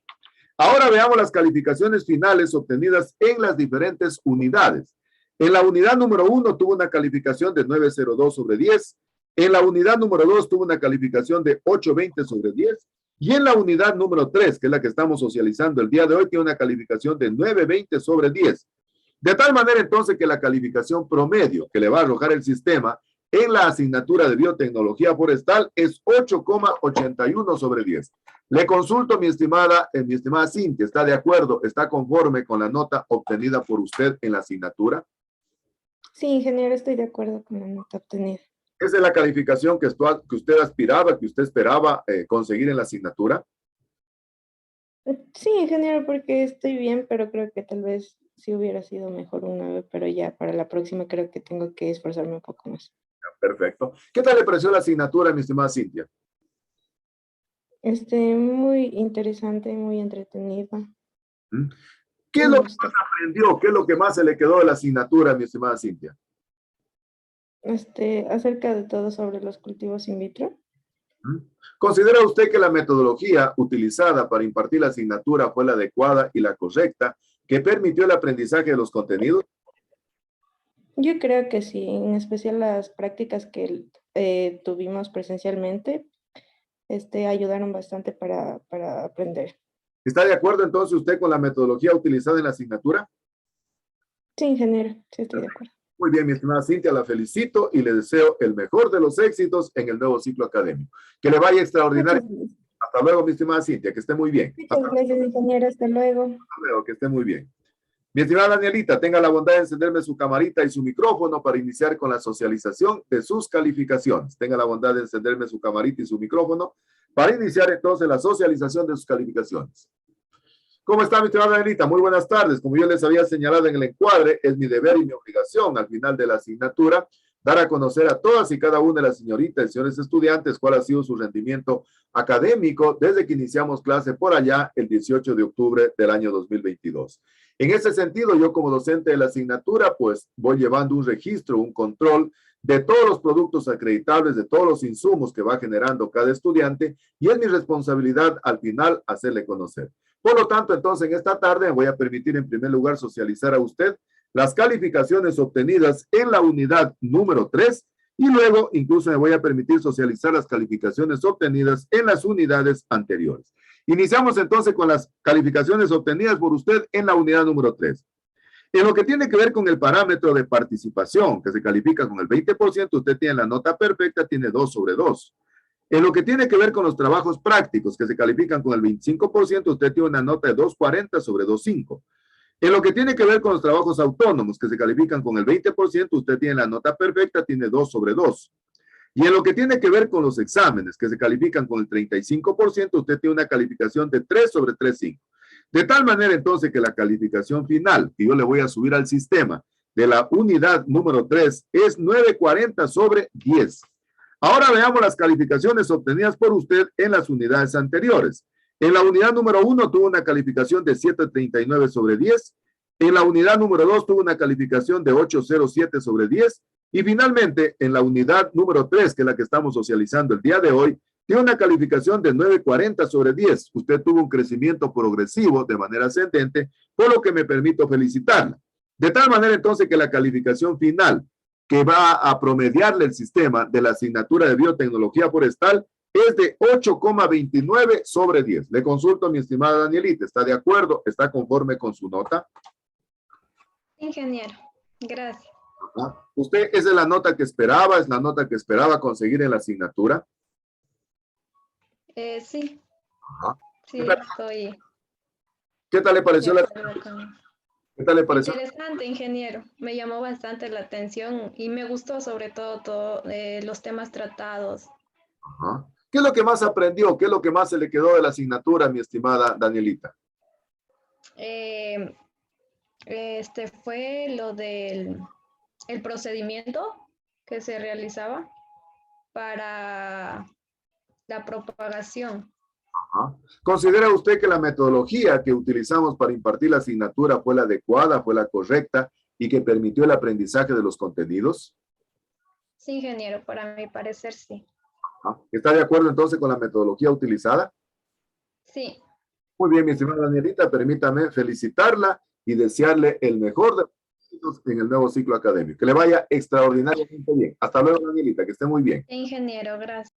Ahora veamos las calificaciones finales obtenidas en las diferentes unidades. En la unidad número 1 tuvo una calificación de 9,02 sobre 10. En la unidad número 2 tuvo una calificación de 8,20 sobre 10. Y en la unidad número 3, que es la que estamos socializando el día de hoy, tiene una calificación de 9,20 sobre 10. De tal manera entonces que la calificación promedio que le va a arrojar el sistema en la asignatura de biotecnología forestal es 8,81 sobre 10. Le consulto, mi estimada Cintia, ¿está de acuerdo? ¿Está conforme con la nota obtenida por usted en la asignatura? Sí, ingeniero, estoy de acuerdo con la nota obtenida. ¿Esa es la calificación que usted aspiraba, que usted esperaba conseguir en la asignatura? Sí, ingeniero, porque estoy bien, pero creo que tal vez sí hubiera sido mejor un 9, pero ya para la próxima creo que tengo que esforzarme un poco más. Perfecto. ¿Qué tal le pareció la asignatura, mi estimada Cintia? Muy interesante, muy entretenida. ¿Mm? ¿Qué es Me lo que gustó. más aprendió? ¿Qué es lo que más se le quedó de la asignatura, mi estimada Cintia? Acerca de todo sobre los cultivos in vitro. ¿Mm? ¿Considera usted que la metodología utilizada para impartir la asignatura fue la adecuada y la correcta, que permitió el aprendizaje de los contenidos? Yo creo que sí, en especial las prácticas que tuvimos presencialmente, ayudaron bastante para aprender. ¿Está de acuerdo entonces usted con la metodología utilizada en la asignatura? Sí, ingeniero, sí estoy de acuerdo. Muy bien, mi estimada Cintia, la felicito y le deseo el mejor de los éxitos en el nuevo ciclo académico. Que le vaya extraordinario. Hasta luego, mi estimada Cintia, que esté muy bien. Muchas gracias, ingeniero, hasta luego. Hasta luego, que esté muy bien. Mi estimada Danielita, tenga la bondad de encenderme su camarita y su micrófono para iniciar con la socialización de sus calificaciones. Tenga la bondad de encenderme su camarita y su micrófono para iniciar entonces la socialización de sus calificaciones. ¿Cómo está, mi estimada Danielita? Muy buenas tardes. Como yo les había señalado en el encuadre, es mi deber y mi obligación al final de la asignatura dar a conocer a todas y cada una de las señoritas y señores estudiantes cuál ha sido su rendimiento académico desde que iniciamos clase por allá el 18 de octubre del año 2022. En ese sentido, yo como docente de la asignatura, pues voy llevando un registro, un control de todos los productos acreditables, de todos los insumos que va generando cada estudiante, y es mi responsabilidad al final hacerle conocer. Por lo tanto, entonces, en esta tarde me voy a permitir en primer lugar socializar a usted las calificaciones obtenidas en la unidad número 3 y luego incluso me voy a permitir socializar las calificaciones obtenidas en las unidades anteriores. Iniciamos entonces con las calificaciones obtenidas por usted en la unidad número 3. En lo que tiene que ver con el parámetro de participación, que se califica con el 20%, usted tiene la nota perfecta, tiene 2 sobre 2. En lo que tiene que ver con los trabajos prácticos, que se califican con el 25%, usted tiene una nota de 2.40 sobre 2.5. En lo que tiene que ver con los trabajos autónomos, que se califican con el 20%, usted tiene la nota perfecta, tiene 2 sobre 2. Y en lo que tiene que ver con los exámenes, que se califican con el 35%, usted tiene una calificación de 3 sobre 3.5. De tal manera entonces que la calificación final, que yo le voy a subir al sistema de la unidad número 3, es 9.40 sobre 10. Ahora veamos las calificaciones obtenidas por usted en las unidades anteriores. En la unidad número 1 tuvo una calificación de 7.39 sobre 10. En la unidad número 2 tuvo una calificación de 8.07 sobre 10. Y finalmente, en la unidad número 3, que es la que estamos socializando el día de hoy, tiene una calificación de 9.40 sobre 10. Usted tuvo un crecimiento progresivo de manera ascendente, por lo que me permito felicitarla. De tal manera entonces que la calificación final que va a promediarle el sistema de la asignatura de biotecnología forestal es de 8,29 sobre 10. Le consulto a mi estimada Danielita, ¿está de acuerdo? ¿Está conforme con su nota? Ingeniero, gracias. Ajá. ¿Usted esa es la nota que esperaba? ¿Es la nota que esperaba conseguir en la asignatura? Sí. Ajá. Sí, estoy ¿Qué tal le pareció de la... acuerdo con... ¿Qué tal le pareció? Interesante, ingeniero. Me llamó bastante la atención y me gustó sobre todo los temas tratados. Ajá. ¿Qué es lo que más aprendió? ¿Qué es lo que más se le quedó de la asignatura, mi estimada Danielita? Fue lo del el procedimiento que se realizaba para la propagación. Ajá. ¿Considera usted que la metodología que utilizamos para impartir la asignatura fue la adecuada, fue la correcta y que permitió el aprendizaje de los contenidos? Sí, ingeniero, para mi parecer sí. Ajá. ¿Está de acuerdo entonces con la metodología utilizada? Sí. Muy bien, mi estimada Danielita, permítame felicitarla y desearle el mejor de los éxitos en el nuevo ciclo académico. Que le vaya extraordinariamente bien. Hasta luego, Danielita, que esté muy bien. Ingeniero, gracias.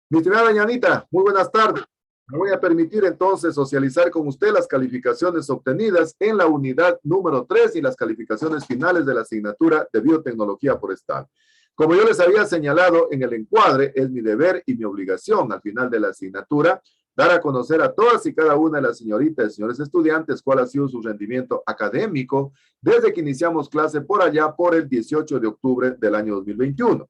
Mi estimada Danielita, muy buenas tardes. Me voy a permitir entonces socializar con usted las calificaciones obtenidas en la unidad número 3 y las calificaciones finales de la asignatura de biotecnología forestal. Como yo les había señalado en el encuadre, es mi deber y mi obligación al final de la asignatura dar a conocer a todas y cada una de las señoritas y señores estudiantes cuál ha sido su rendimiento académico desde que iniciamos clase por allá por el 18 de octubre del año 2021.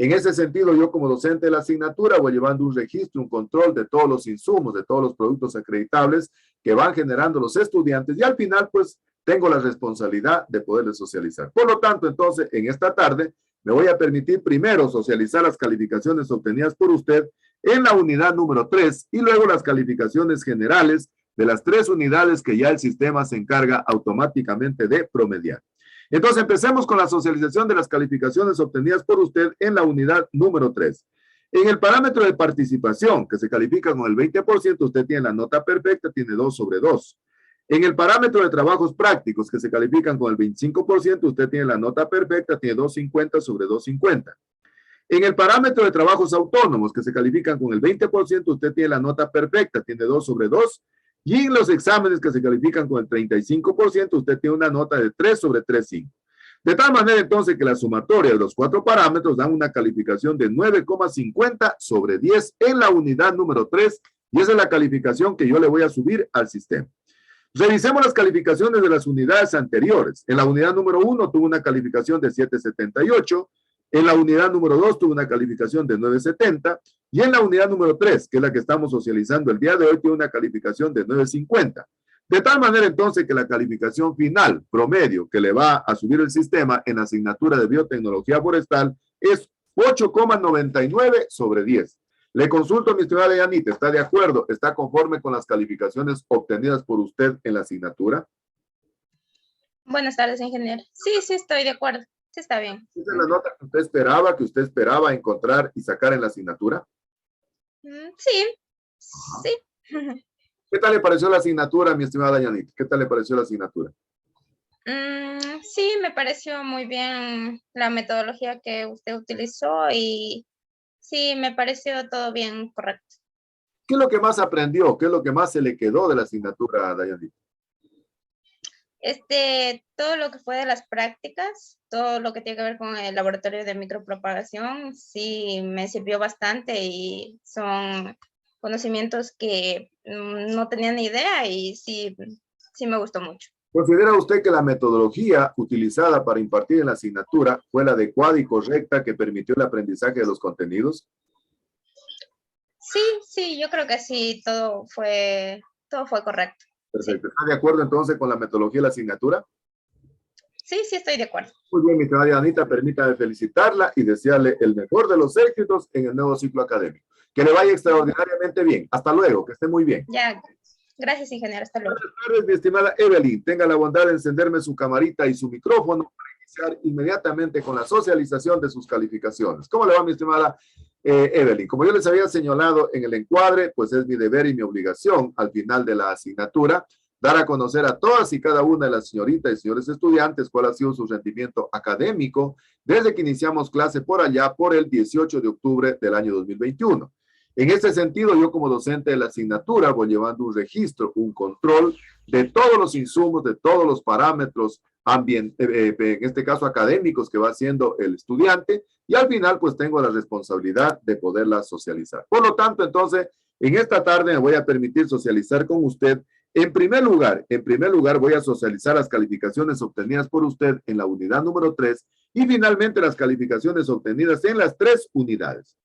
En ese sentido, yo como docente de la asignatura voy llevando un registro, un control de todos los insumos, de todos los productos acreditables que van generando los estudiantes y al final, pues, tengo la responsabilidad de poderles socializar. Por lo tanto, entonces, en esta tarde me voy a permitir primero socializar las calificaciones obtenidas por usted en la unidad número 3 y luego las calificaciones generales de las 3 unidades que ya el sistema se encarga automáticamente de promediar. Entonces, empecemos con la socialización de las calificaciones obtenidas por usted en la unidad número 3. En el parámetro de participación, que se califica con el 20%, usted tiene la nota perfecta, tiene 2 sobre 2. En el parámetro de trabajos prácticos, que se califican con el 25%, usted tiene la nota perfecta, tiene 2.50 sobre 2.50. En el parámetro de trabajos autónomos, que se califican con el 20%, usted tiene la nota perfecta, tiene 2 sobre 2. Y en los exámenes que se califican con el 35%, usted tiene una nota de 3 sobre 3.5. De tal manera entonces que la sumatoria de los 4 parámetros dan una calificación de 9,50 sobre 10 en la unidad número 3 y esa es la calificación que yo le voy a subir al sistema. Revisemos las calificaciones de las unidades anteriores. En la unidad número 1 tuvo una calificación de 7.78, en la unidad número 2 tuvo una calificación de 9.70 y en la unidad número 3, que es la que estamos socializando el día de hoy, tiene una calificación de 9.50. De tal manera entonces que la calificación final, promedio, que le va a subir el sistema en la asignatura de biotecnología forestal es 8,99 sobre 10. Le consulto, mi estimada Yanita, ¿está de acuerdo? ¿Está conforme con las calificaciones obtenidas por usted en la asignatura? Buenas tardes, ingeniero. Sí, sí, estoy de acuerdo. Sí, está bien. ¿Esa es la nota que usted esperaba encontrar y sacar en la asignatura? Sí, sí. ¿Qué tal le pareció la asignatura, mi estimada Yanita? ¿Qué tal le pareció la asignatura? Sí, me pareció muy bien la metodología que usted utilizó y sí, me pareció todo bien correcto. ¿Qué es lo que más aprendió? ¿Qué es lo que más se le quedó de la asignatura, Dayanita? Todo lo que fue de las prácticas, todo lo que tiene que ver con el laboratorio de micropropagación, sí me sirvió bastante y son conocimientos que no tenía ni idea y sí, sí me gustó mucho. ¿Considera usted que la metodología utilizada para impartir en la asignatura fue la adecuada y correcta que permitió el aprendizaje de los contenidos? Sí, sí, yo creo que sí, todo fue correcto. Perfecto. ¿Está de acuerdo entonces con la metodología de la asignatura? Sí, sí estoy de acuerdo. Muy bien, mi querida Anita, permítame felicitarla y desearle el mejor de los éxitos en el nuevo ciclo académico. Que le vaya extraordinariamente bien. Hasta luego, que esté muy bien. Ya, gracias, ingeniero. Hasta luego. Buenas tardes, mi estimada Evelyn. Tenga la bondad de encenderme su camarita y su micrófono para iniciar inmediatamente con la socialización de sus calificaciones. ¿Cómo le va, mi estimada Evelyn? Como yo les había señalado en el encuadre, pues es mi deber y mi obligación al final de la asignatura dar a conocer a todas y cada una de las señoritas y señores estudiantes cuál ha sido su rendimiento académico desde que iniciamos clase por allá por el 18 de octubre del año 2021. En este sentido, yo como docente de la asignatura voy llevando un registro, un control de todos los insumos, de todos los parámetros en este caso académicos que va haciendo el estudiante y al final pues tengo la responsabilidad de poderla socializar. Por lo tanto, entonces, en esta tarde me voy a permitir socializar con usted. En primer lugar voy a socializar las calificaciones obtenidas por usted en la unidad número 3 y finalmente las calificaciones obtenidas en las 3 unidades.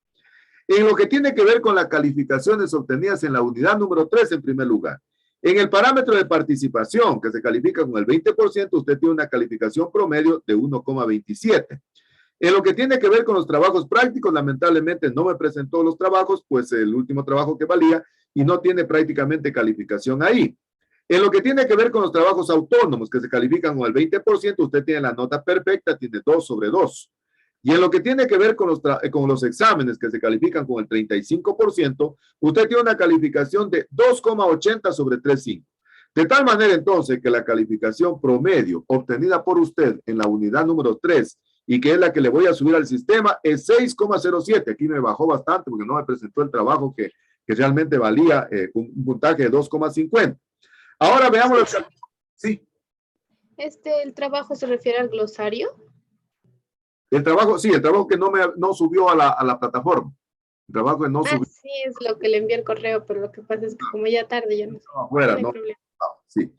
En lo que tiene que ver con las calificaciones obtenidas en la unidad número 3, en primer lugar, en el parámetro de participación, que se califica con el 20%, usted tiene una calificación promedio de 1,27. En lo que tiene que ver con los trabajos prácticos, lamentablemente no me presentó los trabajos, pues el último trabajo que valía y no tiene prácticamente calificación ahí. En lo que tiene que ver con los trabajos autónomos, que se califican con el 20%, usted tiene la nota perfecta, tiene 2 sobre 2. Y en lo que tiene que ver con los exámenes que se califican con el 35%, usted tiene una calificación de 2,80 sobre 3,5. De tal manera entonces que la calificación promedio obtenida por usted en la unidad número 3 y que es la que le voy a subir al sistema es 6,07. Aquí me bajó bastante porque no me presentó el trabajo que realmente valía un puntaje de 2,50. Ahora veamos. Sí. ¿El trabajo se refiere al glosario? El trabajo, sí, el trabajo que no subió a la plataforma. El trabajo que no subió. Sí, es lo que le envié el correo, pero lo que pasa es que como ya tarde, ya no sé. Afuera, ¿no? Sí.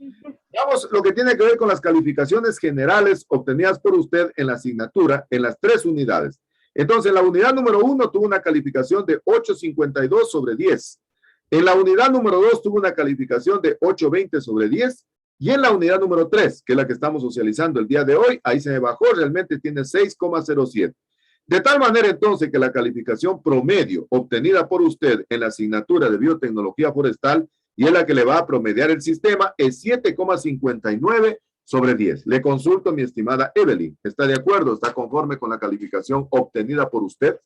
Veamos lo que tiene que ver con las calificaciones generales obtenidas por usted en la asignatura, en las 3 unidades. Entonces, en la unidad número 1 tuvo una calificación de 8.52 sobre 10. En la unidad número 2 tuvo una calificación de 8.20 sobre 10. Y en la unidad número 3, que es la que estamos socializando el día de hoy, ahí se me bajó, realmente tiene 6,07. De tal manera entonces que la calificación promedio obtenida por usted en la asignatura de biotecnología forestal, y es la que le va a promediar el sistema, es 7,59 sobre 10. Le consulto, mi estimada Evelyn, ¿está de acuerdo? ¿Está conforme con la calificación obtenida por usted?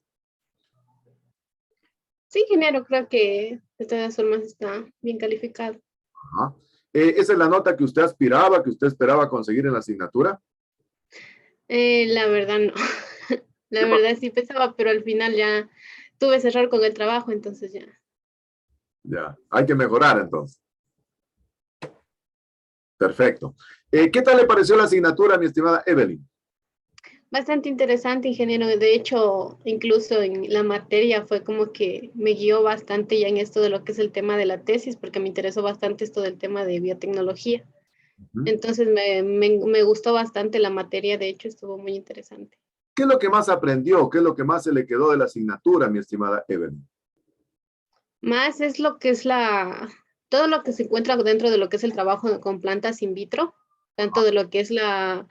Sí, ingeniero, creo que de todas formas está bien calificado. Ajá. ¿Esa es la nota que usted aspiraba, que usted esperaba conseguir en la asignatura? La verdad no. La verdad sí pensaba, pero al final ya tuve ese error con el trabajo, entonces ya. Ya, hay que mejorar entonces. Perfecto. ¿Qué tal le pareció la asignatura, mi estimada Evelyn? Bastante interesante, ingeniero. De hecho, incluso en la materia fue como que me guió bastante ya en esto de lo que es el tema de la tesis, porque me interesó bastante esto del tema de biotecnología. Entonces me gustó bastante la materia, de hecho estuvo muy interesante. ¿Qué es lo que más aprendió? ¿Qué es lo que más se le quedó de la asignatura, mi estimada Evelyn? Más es lo que es todo lo que se encuentra dentro de lo que es el trabajo con plantas in vitro, tanto de lo que es la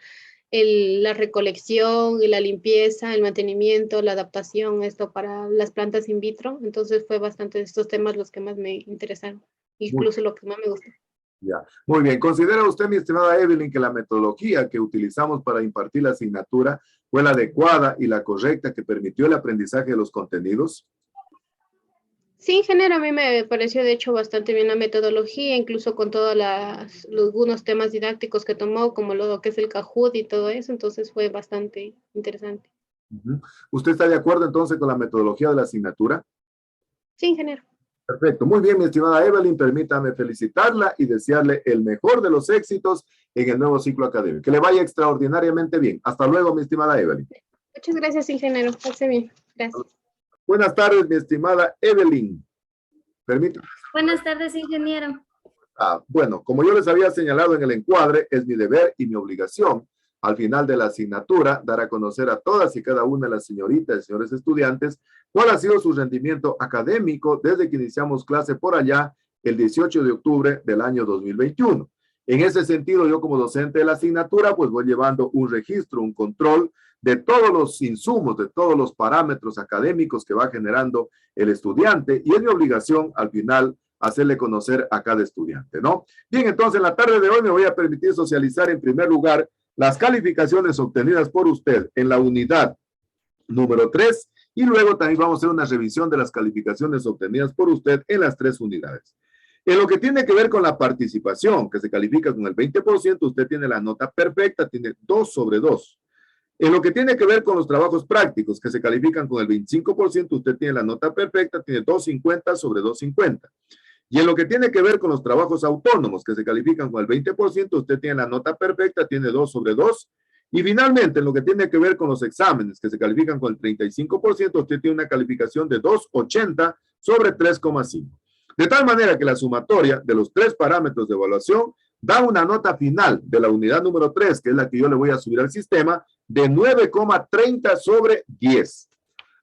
recolección y la limpieza, el mantenimiento, la adaptación, esto para las plantas in vitro. Entonces fue bastante de estos temas los que más me interesaron, incluso lo que más me gustó. Ya, muy bien. ¿Considera usted, mi estimada Evelyn, que la metodología que utilizamos para impartir la asignatura fue la adecuada y la correcta que permitió el aprendizaje de los contenidos? Sí, en general a mí me pareció de hecho bastante bien la metodología, incluso con todos algunos temas didácticos que tomó, como lo que es el Kahoot y todo eso, entonces fue bastante interesante. ¿Usted está de acuerdo entonces con la metodología de la asignatura? Sí, ingeniero. Perfecto. Muy bien, mi estimada Evelyn, permítame felicitarla y desearle el mejor de los éxitos en el nuevo ciclo académico. Que le vaya extraordinariamente bien. Hasta luego, mi estimada Evelyn. Muchas gracias, ingeniero. Pase bien. Gracias. Buenas tardes, mi estimada Evelyn. Permítame. Buenas tardes, ingeniero. Bueno, como yo les había señalado en el encuadre, es mi deber y mi obligación al final de la asignatura dar a conocer a todas y cada una de las señoritas y señores estudiantes cuál ha sido su rendimiento académico desde que iniciamos clase por allá el 18 de octubre del año 2021. En ese sentido, yo como docente de la asignatura, pues voy llevando un registro, un control de todos los insumos, de todos los parámetros académicos que va generando el estudiante, y es mi obligación al final hacerle conocer a cada estudiante, ¿no? Bien, entonces en la tarde de hoy me voy a permitir socializar en primer lugar las calificaciones obtenidas por usted en la unidad número 3 y luego también vamos a hacer una revisión de las calificaciones obtenidas por usted en las 3 unidades. En lo que tiene que ver con la participación, que se califica con el 20%, usted tiene la nota perfecta, tiene 2 sobre 2. En lo que tiene que ver con los trabajos prácticos, que se califican con el 25%, usted tiene la nota perfecta, tiene 2.50 sobre 2.50. Y en lo que tiene que ver con los trabajos autónomos, que se califican con el 20%, usted tiene la nota perfecta, tiene 2 sobre 2. Y finalmente, en lo que tiene que ver con los exámenes, que se califican con el 35%, usted tiene una calificación de 2.80 sobre 3.5. De tal manera que la sumatoria de los 3 parámetros de evaluación da una nota final de la unidad número 3, que es la que yo le voy a subir al sistema, de 9,30 sobre 10.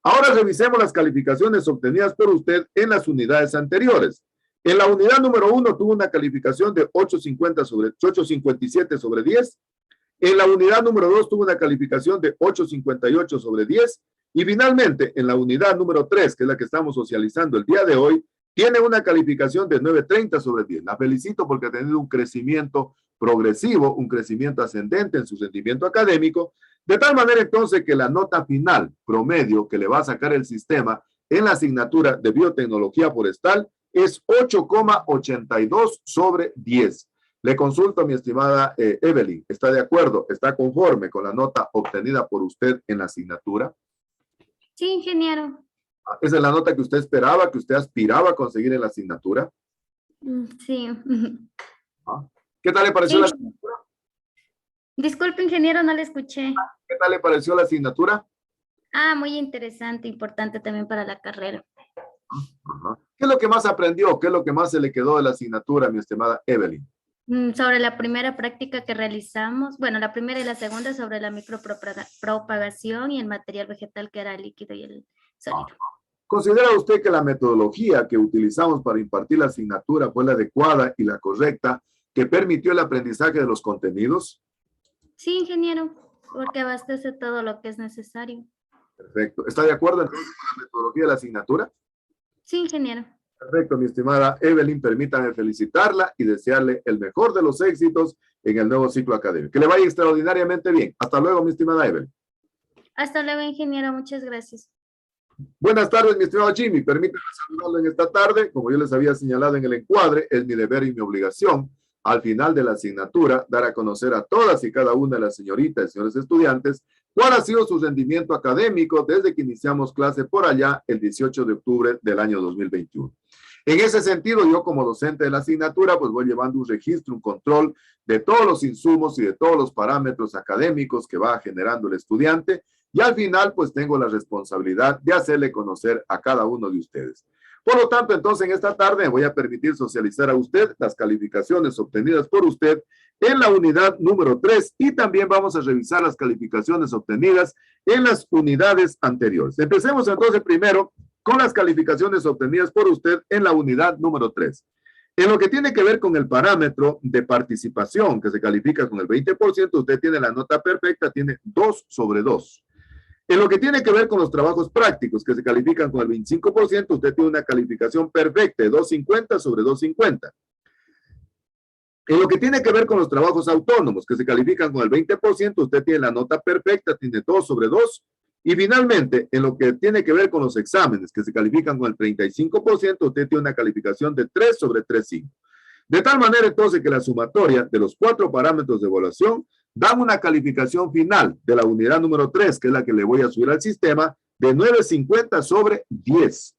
Ahora revisemos las calificaciones obtenidas por usted en las unidades anteriores. En la unidad número 1 tuvo una calificación de 8.57 sobre 10. En la unidad número 2 tuvo una calificación de 8.58 sobre 10. Y finalmente, en la unidad número 3, que es la que estamos socializando el día de hoy, tiene una calificación de 9.30 sobre 10. La felicito porque ha tenido un crecimiento progresivo, un crecimiento ascendente en su rendimiento académico, de tal manera entonces que la nota final promedio que le va a sacar el sistema en la asignatura de biotecnología forestal es 8,82 sobre 10. Le consulto a mi estimada Evelyn, ¿está de acuerdo? ¿Está conforme con la nota obtenida por usted en la asignatura? Sí, ingeniero. ¿Esa es la nota que usted esperaba, que usted aspiraba a conseguir en la asignatura? Sí. ¿Qué tal le pareció la asignatura? Disculpe, ingeniero, no le escuché. ¿Qué tal le pareció la asignatura? Muy interesante, importante también para la carrera. ¿Qué es lo que más aprendió? ¿Qué es lo que más se le quedó de la asignatura, mi estimada Evelyn? Sobre la primera práctica que realizamos, bueno, la primera y la segunda sobre la micropropagación y el material vegetal que era el líquido y el sólido. ¿Considera usted que la metodología que utilizamos para impartir la asignatura fue la adecuada y la correcta que permitió el aprendizaje de los contenidos? Sí, ingeniero, porque abastece todo lo que es necesario. Perfecto. ¿Está de acuerdo entonces con la metodología de la asignatura? Sí, ingeniero. Perfecto, mi estimada Evelyn, permítame felicitarla y desearle el mejor de los éxitos en el nuevo ciclo académico. Que le vaya extraordinariamente bien. Hasta luego, mi estimada Evelyn. Hasta luego, ingeniero. Muchas gracias. Buenas tardes, mi estimado Jimmy. Permítame saludarlo en esta tarde. Como yo les había señalado en el encuadre, es mi deber y mi obligación, al final de la asignatura, dar a conocer a todas y cada una de las señoritas y señores estudiantes cuál ha sido su rendimiento académico desde que iniciamos clase por allá el 18 de octubre del año 2021. En ese sentido, yo como docente de la asignatura, pues voy llevando un registro, un control de todos los insumos y de todos los parámetros académicos que va generando el estudiante, y al final, pues tengo la responsabilidad de hacerle conocer a cada uno de ustedes. Por lo tanto, entonces, en esta tarde me voy a permitir socializar a usted las calificaciones obtenidas por usted en la unidad número 3 y también vamos a revisar las calificaciones obtenidas en las unidades anteriores. Empecemos entonces primero con las calificaciones obtenidas por usted en la unidad número 3. En lo que tiene que ver con el parámetro de participación, que se califica con el 20%, usted tiene la nota perfecta, tiene 2 sobre 2. En lo que tiene que ver con los trabajos prácticos, que se califican con el 25%, usted tiene una calificación perfecta de 2.50 sobre 2.50. En lo que tiene que ver con los trabajos autónomos, que se califican con el 20%, usted tiene la nota perfecta, tiene 2 sobre 2. Y finalmente, en lo que tiene que ver con los exámenes, que se califican con el 35%, usted tiene una calificación de 3 sobre 3.5. De tal manera, entonces, que la sumatoria de los 4 parámetros de evaluación dan una calificación final de la unidad número 3, que es la que le voy a subir al sistema, de 9.50 sobre 10.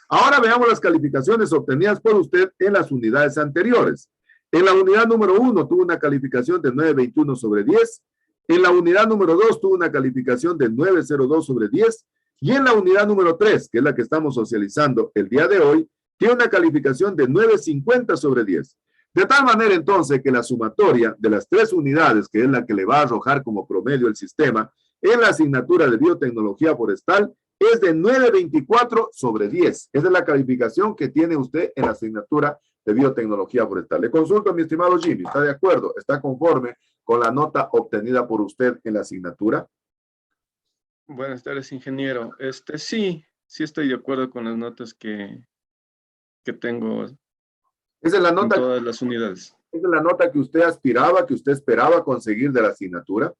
Ahora veamos las calificaciones obtenidas por usted en las unidades anteriores. En la unidad número 1 tuvo una calificación de 9.21 sobre 10. En la unidad número 2 tuvo una calificación de 9.02 sobre 10. Y en la unidad número 3, que es la que estamos socializando el día de hoy, tiene una calificación de 9.50 sobre 10. De tal manera entonces que la sumatoria de las 3 unidades, que es la que le va a arrojar como promedio el sistema, en la asignatura de biotecnología forestal, es de 9.24 sobre 10. Esa es la calificación que tiene usted en la asignatura de biotecnología forestal. Le consulto a mi estimado Jimmy, ¿está de acuerdo? ¿Está conforme con la nota obtenida por usted en la asignatura? Buenas tardes, ingeniero. Sí estoy de acuerdo con las notas que tengo Esa es la nota, en todas las unidades. ¿esa es la nota que usted aspiraba, que usted esperaba conseguir de la asignatura?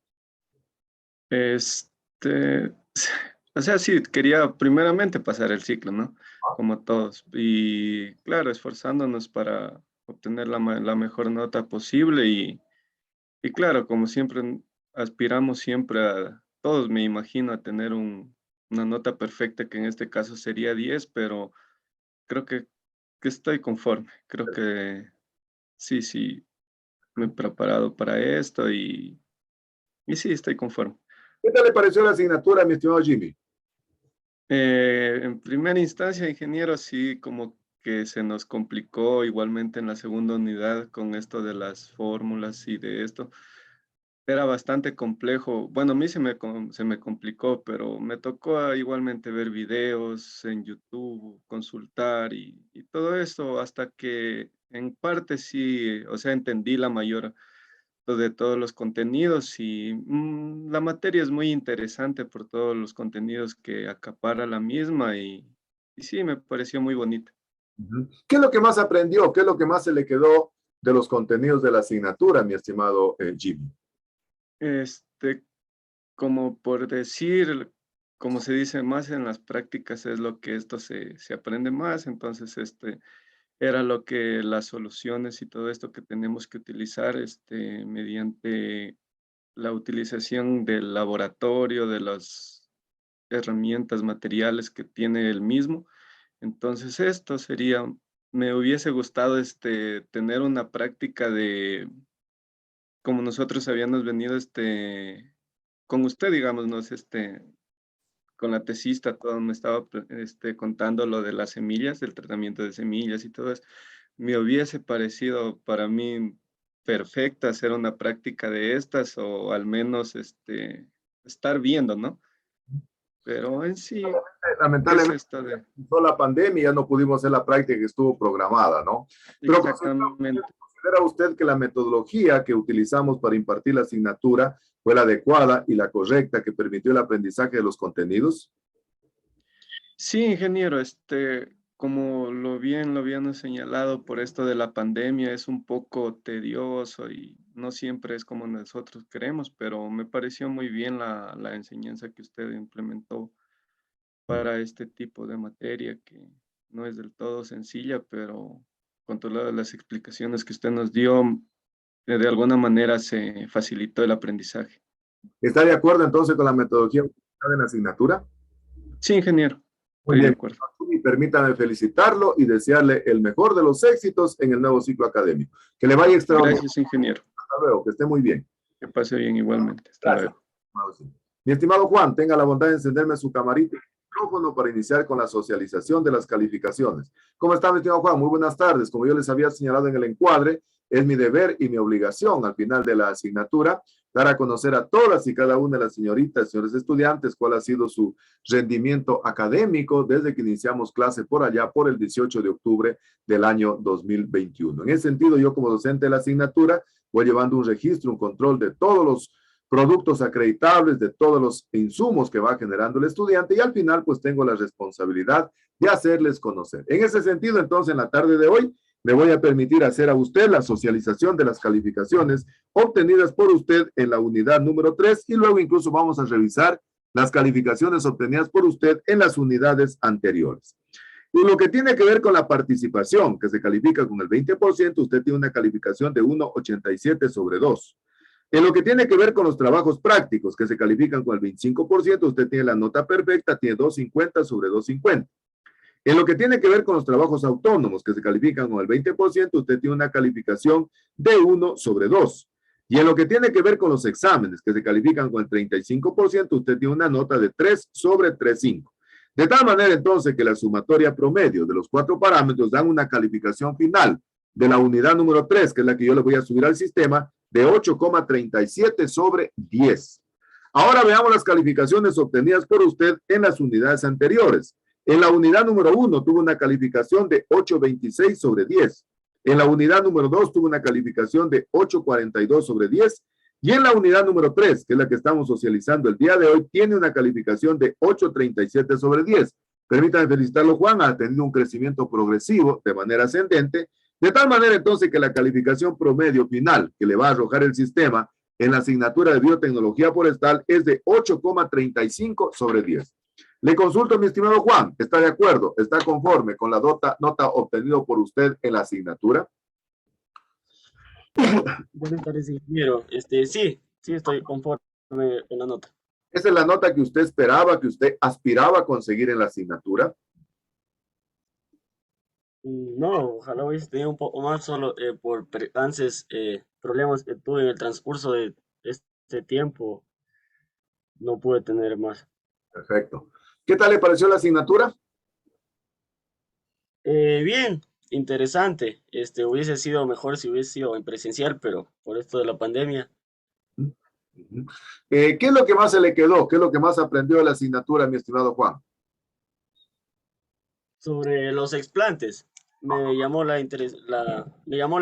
O sea, sí, quería primeramente pasar el ciclo, ¿no? Como todos. Y claro, esforzándonos para obtener la mejor nota posible y claro, como siempre, aspiramos siempre a, todos me imagino, a tener una nota perfecta, que en este caso sería 10, pero creo que estoy conforme. Creo que sí, me he preparado para esto y sí, estoy conforme. ¿Qué tal le pareció la asignatura, mi estimado Jimmy? En primera instancia, ingeniero, sí, como que se nos complicó igualmente en la segunda unidad con esto de las fórmulas y de esto. Era bastante complejo. Bueno, a mí se me complicó, pero me tocó igualmente ver videos en YouTube, consultar y todo eso hasta que en parte sí, o sea, entendí la mayor de todos los contenidos y la materia es muy interesante por todos los contenidos que acapara la misma y sí, me pareció muy bonita. ¿Qué es lo que más aprendió? ¿Qué es lo que más se le quedó de los contenidos de la asignatura, mi estimado Jimmy? Como por decir, como se dice más en las prácticas, es lo que esto se aprende más, entonces era lo que las soluciones y todo esto que tenemos que utilizar mediante la utilización del laboratorio, de las herramientas materiales que tiene el mismo. Entonces esto sería, me hubiese gustado tener una práctica de, como nosotros habíamos venido con usted, digamos, ¿no? Con la tesista, todo me estaba contando lo de las semillas, el tratamiento de semillas y todo eso. Me hubiese parecido para mí perfecta hacer una práctica de estas o al menos estar viendo, ¿no? Pero en sí, lamentablemente, es esto de... con la pandemia ya no pudimos hacer la práctica que estuvo programada, ¿no? Pero Exactamente. ¿considera usted que la metodología que utilizamos para impartir la asignatura fue la adecuada y la correcta que permitió el aprendizaje de los contenidos? Sí, ingeniero, como lo habían señalado por esto de la pandemia, es un poco tedioso y no siempre es como nosotros queremos, pero me pareció muy bien la enseñanza que usted implementó para este tipo de materia que no es del todo sencilla, pero con todas las explicaciones que usted nos dio, de alguna manera se facilitó el aprendizaje. ¿Está de acuerdo entonces con la metodología utilizada en la asignatura? Sí, ingeniero. Muy Estoy bien. de acuerdo. Y permítame felicitarlo y desearle el mejor de los éxitos en el nuevo ciclo académico. Que le vaya extraordinario. Gracias, ingeniero. Hasta luego, que esté muy bien. Que pase bien igualmente. Hasta luego. Mi estimado Juan, tenga la bondad de encenderme su camarita y micrófono para iniciar con la socialización de las calificaciones. ¿Cómo está, mi estimado Juan? Muy buenas tardes. Como yo les había señalado en el encuadre, es mi deber y mi obligación al final de la asignatura dar a conocer a todas y cada una de las señoritas, señores estudiantes, cuál ha sido su rendimiento académico desde que iniciamos clase por allá, por el 18 de octubre del año 2021. En ese sentido, yo como docente de la asignatura voy llevando un registro, un control de todos los productos acreditables, de todos los insumos que va generando el estudiante y al final pues tengo la responsabilidad de hacerles conocer. En ese sentido, entonces, en la tarde de hoy, me voy a permitir hacer a usted la socialización de las calificaciones obtenidas por usted en la unidad número 3 y luego incluso vamos a revisar las calificaciones obtenidas por usted en las unidades anteriores. Y lo que tiene que ver con la participación, que se califica con el 20%, usted tiene una calificación de 1,87 sobre 2. En lo que tiene que ver con los trabajos prácticos, que se califican con el 25%, usted tiene la nota perfecta, tiene 2,50 sobre 2,50. En lo que tiene que ver con los trabajos autónomos, que se califican con el 20%, usted tiene una calificación de 1 sobre 2. Y en lo que tiene que ver con los exámenes, que se califican con el 35%, usted tiene una nota de 3 sobre 3,5. De tal manera, entonces, que la sumatoria promedio de los 4 parámetros dan una calificación final de la unidad número 3, que es la que yo le voy a subir al sistema, de 8,37 sobre 10. Ahora veamos las calificaciones obtenidas por usted en las unidades anteriores. En la unidad número 1 tuvo una calificación de 8,26 sobre 10. En la unidad número 2 tuvo una calificación de 8,42 sobre 10. Y en la unidad número 3, que es la que estamos socializando el día de hoy, tiene una calificación de 8,37 sobre 10. Permítame felicitarlo, Juan, ha tenido un crecimiento progresivo de manera ascendente, de tal manera entonces que la calificación promedio final que le va a arrojar el sistema en la asignatura de biotecnología forestal es de 8,35 sobre 10. Le consulto, mi estimado Juan, ¿está de acuerdo? ¿Está conforme con la nota obtenida por usted en la asignatura? Buenas tardes, ingeniero. Sí, estoy conforme con la nota. ¿Esa es la nota que usted esperaba, que usted aspiraba a conseguir en la asignatura? No, ojalá hubiese tenido un poco más, solo por percances, problemas que tuve en el transcurso de este tiempo, no pude tener más. Perfecto. ¿Qué tal le pareció la asignatura? Bien, interesante. Hubiese sido mejor si hubiese sido en presencial, pero por esto de la pandemia. ¿Qué es lo que más se le quedó? ¿Qué es lo que más aprendió de la asignatura, mi estimado Juan? Sobre los explantes, me llamó la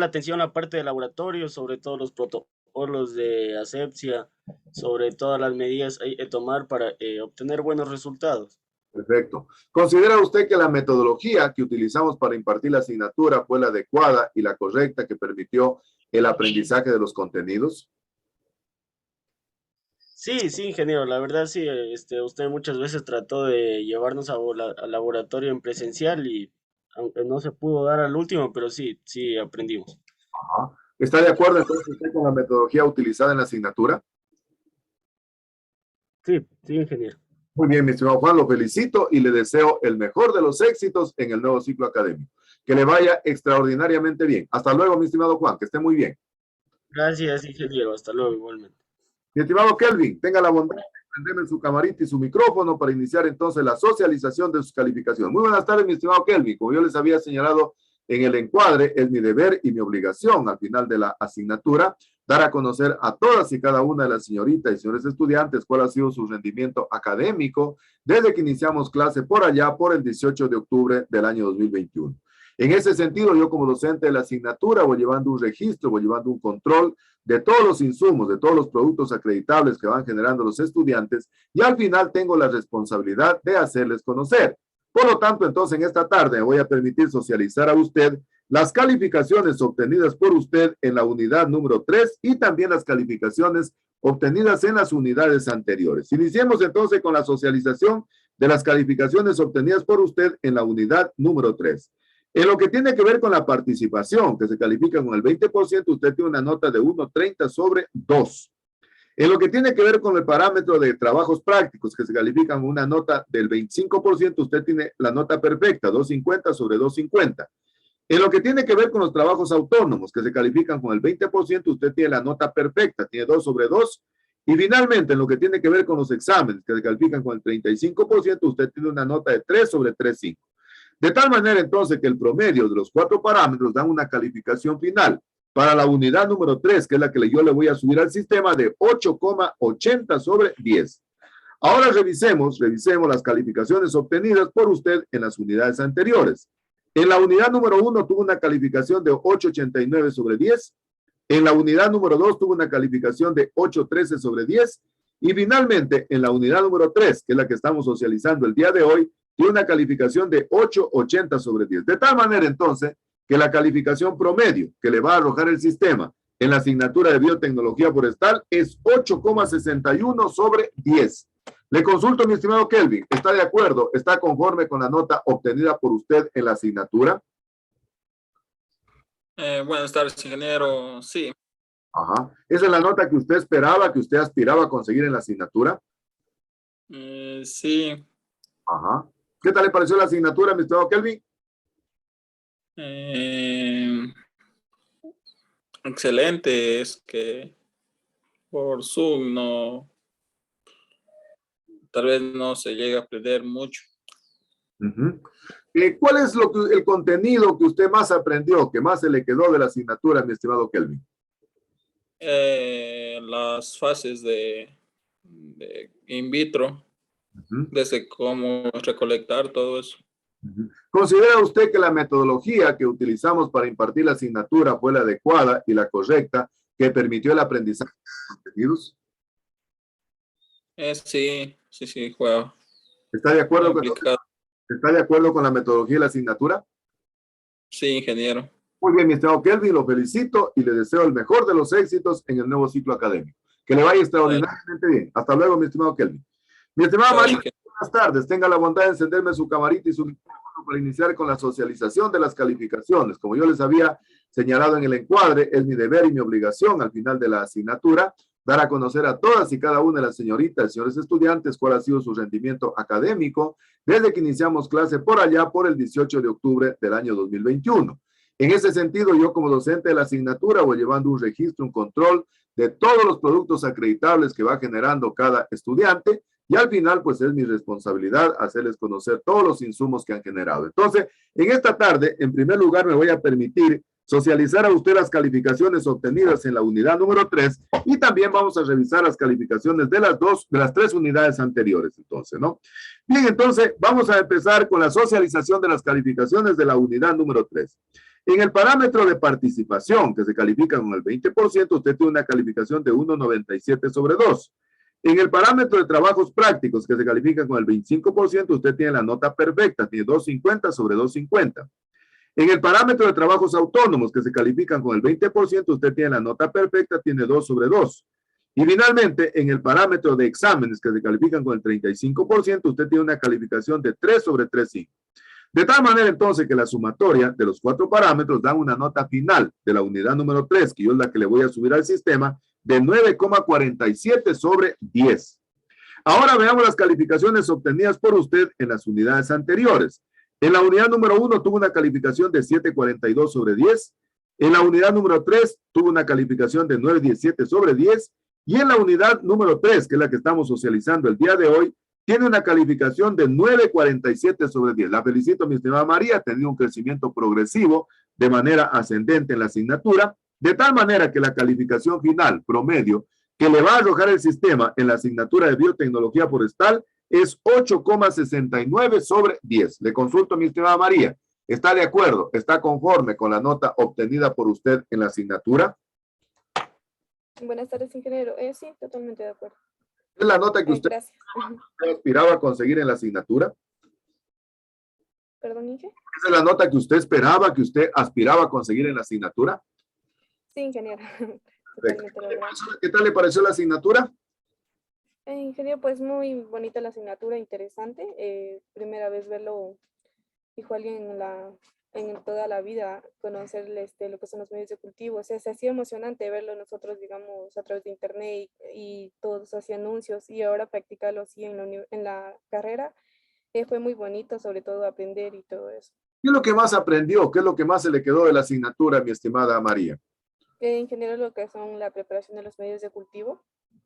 atención la parte de laboratorio, sobre todos los protocolos de asepsia, sobre todas las medidas que tomar para obtener buenos resultados. Perfecto. ¿Considera usted que la metodología que utilizamos para impartir la asignatura fue la adecuada y la correcta que permitió el aprendizaje de los contenidos? Sí, ingeniero, la verdad sí, usted muchas veces trató de llevarnos al laboratorio en presencial y aunque no se pudo dar al último, pero sí aprendimos. Ajá. ¿Está de acuerdo entonces usted con la metodología utilizada en la asignatura? Sí, ingeniero. Muy bien, mi estimado Juan, lo felicito y le deseo el mejor de los éxitos en el nuevo ciclo académico. Que le vaya extraordinariamente bien. Hasta luego, mi estimado Juan, que esté muy bien. Gracias, ingeniero. Hasta luego, igualmente. Mi estimado Kelvin, tenga la bondad de prenderme su camarita y su micrófono para iniciar entonces la socialización de sus calificaciones. Muy buenas tardes, mi estimado Kelvin. Como yo les había señalado En el encuadre es mi deber y mi obligación al final de la asignatura dar a conocer a todas y cada una de las señoritas y señores estudiantes cuál ha sido su rendimiento académico desde que iniciamos clase por allá por el 18 de octubre del año 2021. En ese sentido, yo como docente de la asignatura voy llevando un registro, voy llevando un control de todos los insumos, de todos los productos acreditables que van generando los estudiantes y al final tengo la responsabilidad de hacerles conocer. Por lo tanto, entonces en esta tarde me voy a permitir socializar a usted las calificaciones obtenidas por usted en la unidad número 3 y también las calificaciones obtenidas en las unidades anteriores. Iniciemos entonces con la socialización de las calificaciones obtenidas por usted en la unidad número 3. En lo que tiene que ver con la participación, que se califica con el 20%, usted tiene una nota de 1.30 sobre 2. En lo que tiene que ver con el parámetro de trabajos prácticos, que se califican con una nota del 25%, usted tiene la nota perfecta, 2.50 sobre 2.50. En lo que tiene que ver con los trabajos autónomos, que se califican con el 20%, usted tiene la nota perfecta, tiene 2 sobre 2. Y finalmente, en lo que tiene que ver con los exámenes, que se califican con el 35%, usted tiene una nota de 3 sobre 3.5. De tal manera, entonces, que el promedio de los 4 parámetros dan una calificación final para la unidad número 3, que es la que yo le voy a subir al sistema, de 8,80 sobre 10. Ahora revisemos las calificaciones obtenidas por usted en las unidades anteriores. En la unidad número 1 tuvo una calificación de 8,89 sobre 10. En la unidad número 2 tuvo una calificación de 8,13 sobre 10. Y finalmente, en la unidad número 3, que es la que estamos socializando el día de hoy, tiene una calificación de 8,80 sobre 10. De tal manera, entonces, que la calificación promedio que le va a arrojar el sistema en la asignatura de biotecnología forestal es 8,61 sobre 10. Le consulto, mi estimado Kelvin, ¿está de acuerdo? ¿Está conforme con la nota obtenida por usted en la asignatura? Buenas tardes, ingeniero. Sí. Ajá. ¿Esa es la nota que usted esperaba, que usted aspiraba a conseguir en la asignatura? Sí. Ajá. ¿Qué tal le pareció la asignatura, mi estimado Kelvin? Excelente. Es que por Zoom no, tal vez no se llega a aprender mucho. ¿Cuál es el contenido que usted más aprendió, que más se le quedó de la asignatura, mi estimado Kelvin? Las fases de in vitro, desde cómo recolectar todo eso. ¿Considera usted que la metodología que utilizamos para impartir la asignatura fue la adecuada y la correcta que permitió el aprendizaje de los contenidos? Sí, juega. ¿Está de acuerdo con la metodología de la asignatura? Sí, ingeniero. Muy bien, mi estimado Kelvin, lo felicito y le deseo el mejor de los éxitos en el nuevo ciclo académico. Que le vaya extraordinariamente bien. Hasta luego, mi estimado Kelvin. Mi estimado María, buenas tardes. Tenga la bondad de encenderme su camarita y su micrófono para iniciar con la socialización de las calificaciones. Como yo les había señalado en el encuadre, es mi deber y mi obligación al final de la asignatura dar a conocer a todas y cada una de las señoritas y señores estudiantes cuál ha sido su rendimiento académico desde que iniciamos clase por allá por el 18 de octubre del año 2021. En ese sentido, yo como docente de la asignatura voy llevando un registro, un control de todos los productos acreditables que va generando cada estudiante y al final pues es mi responsabilidad hacerles conocer todos los insumos que han generado. Entonces, en esta tarde, en primer lugar me voy a permitir socializar a usted las calificaciones obtenidas en la unidad número 3 y también vamos a revisar las calificaciones de las 3 unidades anteriores, entonces, ¿no? Bien, entonces vamos a empezar con la socialización de las calificaciones de la unidad número 3. En el parámetro de participación, que se califica con el 20%, usted tiene una calificación de 1,97 sobre 2. En el parámetro de trabajos prácticos, que se califica con el 25%, usted tiene la nota perfecta, tiene 2,50 sobre 2,50. En el parámetro de trabajos autónomos, que se califican con el 20%, usted tiene la nota perfecta, tiene 2 sobre 2. Y finalmente, en el parámetro de exámenes, que se califican con el 35%, usted tiene una calificación de 3 sobre 3,5. De tal manera, entonces, que la sumatoria de los 4 parámetros dan una nota final de la unidad número 3, que yo es la que le voy a subir al sistema, de 9,47 sobre 10. Ahora veamos las calificaciones obtenidas por usted en las unidades anteriores. En la unidad número 1 tuvo una calificación de 7,42 sobre 10. En la unidad número 3 tuvo una calificación de 9,17 sobre 10. Y en la unidad número 3, que es la que estamos socializando el día de hoy, Tiene una calificación de 9.47 sobre 10. La felicito, mi estimada María. Ha tenido un crecimiento progresivo de manera ascendente en la asignatura, de tal manera que la calificación final promedio que le va a arrojar el sistema en la asignatura de biotecnología forestal es 8,69 sobre 10. Le consulto, mi estimada María. ¿Está de acuerdo? ¿Está conforme con la nota obtenida por usted en la asignatura? Buenas tardes, ingeniero. Sí, totalmente de acuerdo. ¿Es la nota que usted Gracias. aspiraba a conseguir en la asignatura? Perdón, Inge. ¿Esa es la nota que usted esperaba, que usted aspiraba a conseguir en la asignatura? Sí, ingeniero. Totalmente logrado. ¿Qué tal le pareció la asignatura? Ingeniero, pues muy bonita la asignatura, interesante. Primera vez verlo, igual en toda la vida, conocer lo que son los medios de cultivo. O sea, se hacía emocionante verlo nosotros, digamos, a través de internet y todos hacían anuncios, y ahora practicarlo así en la carrera. Fue muy bonito, sobre todo aprender y todo eso. ¿Qué es lo que más aprendió? ¿Qué es lo que más se le quedó de la asignatura, mi estimada María? En general lo que son la preparación de los medios de cultivo,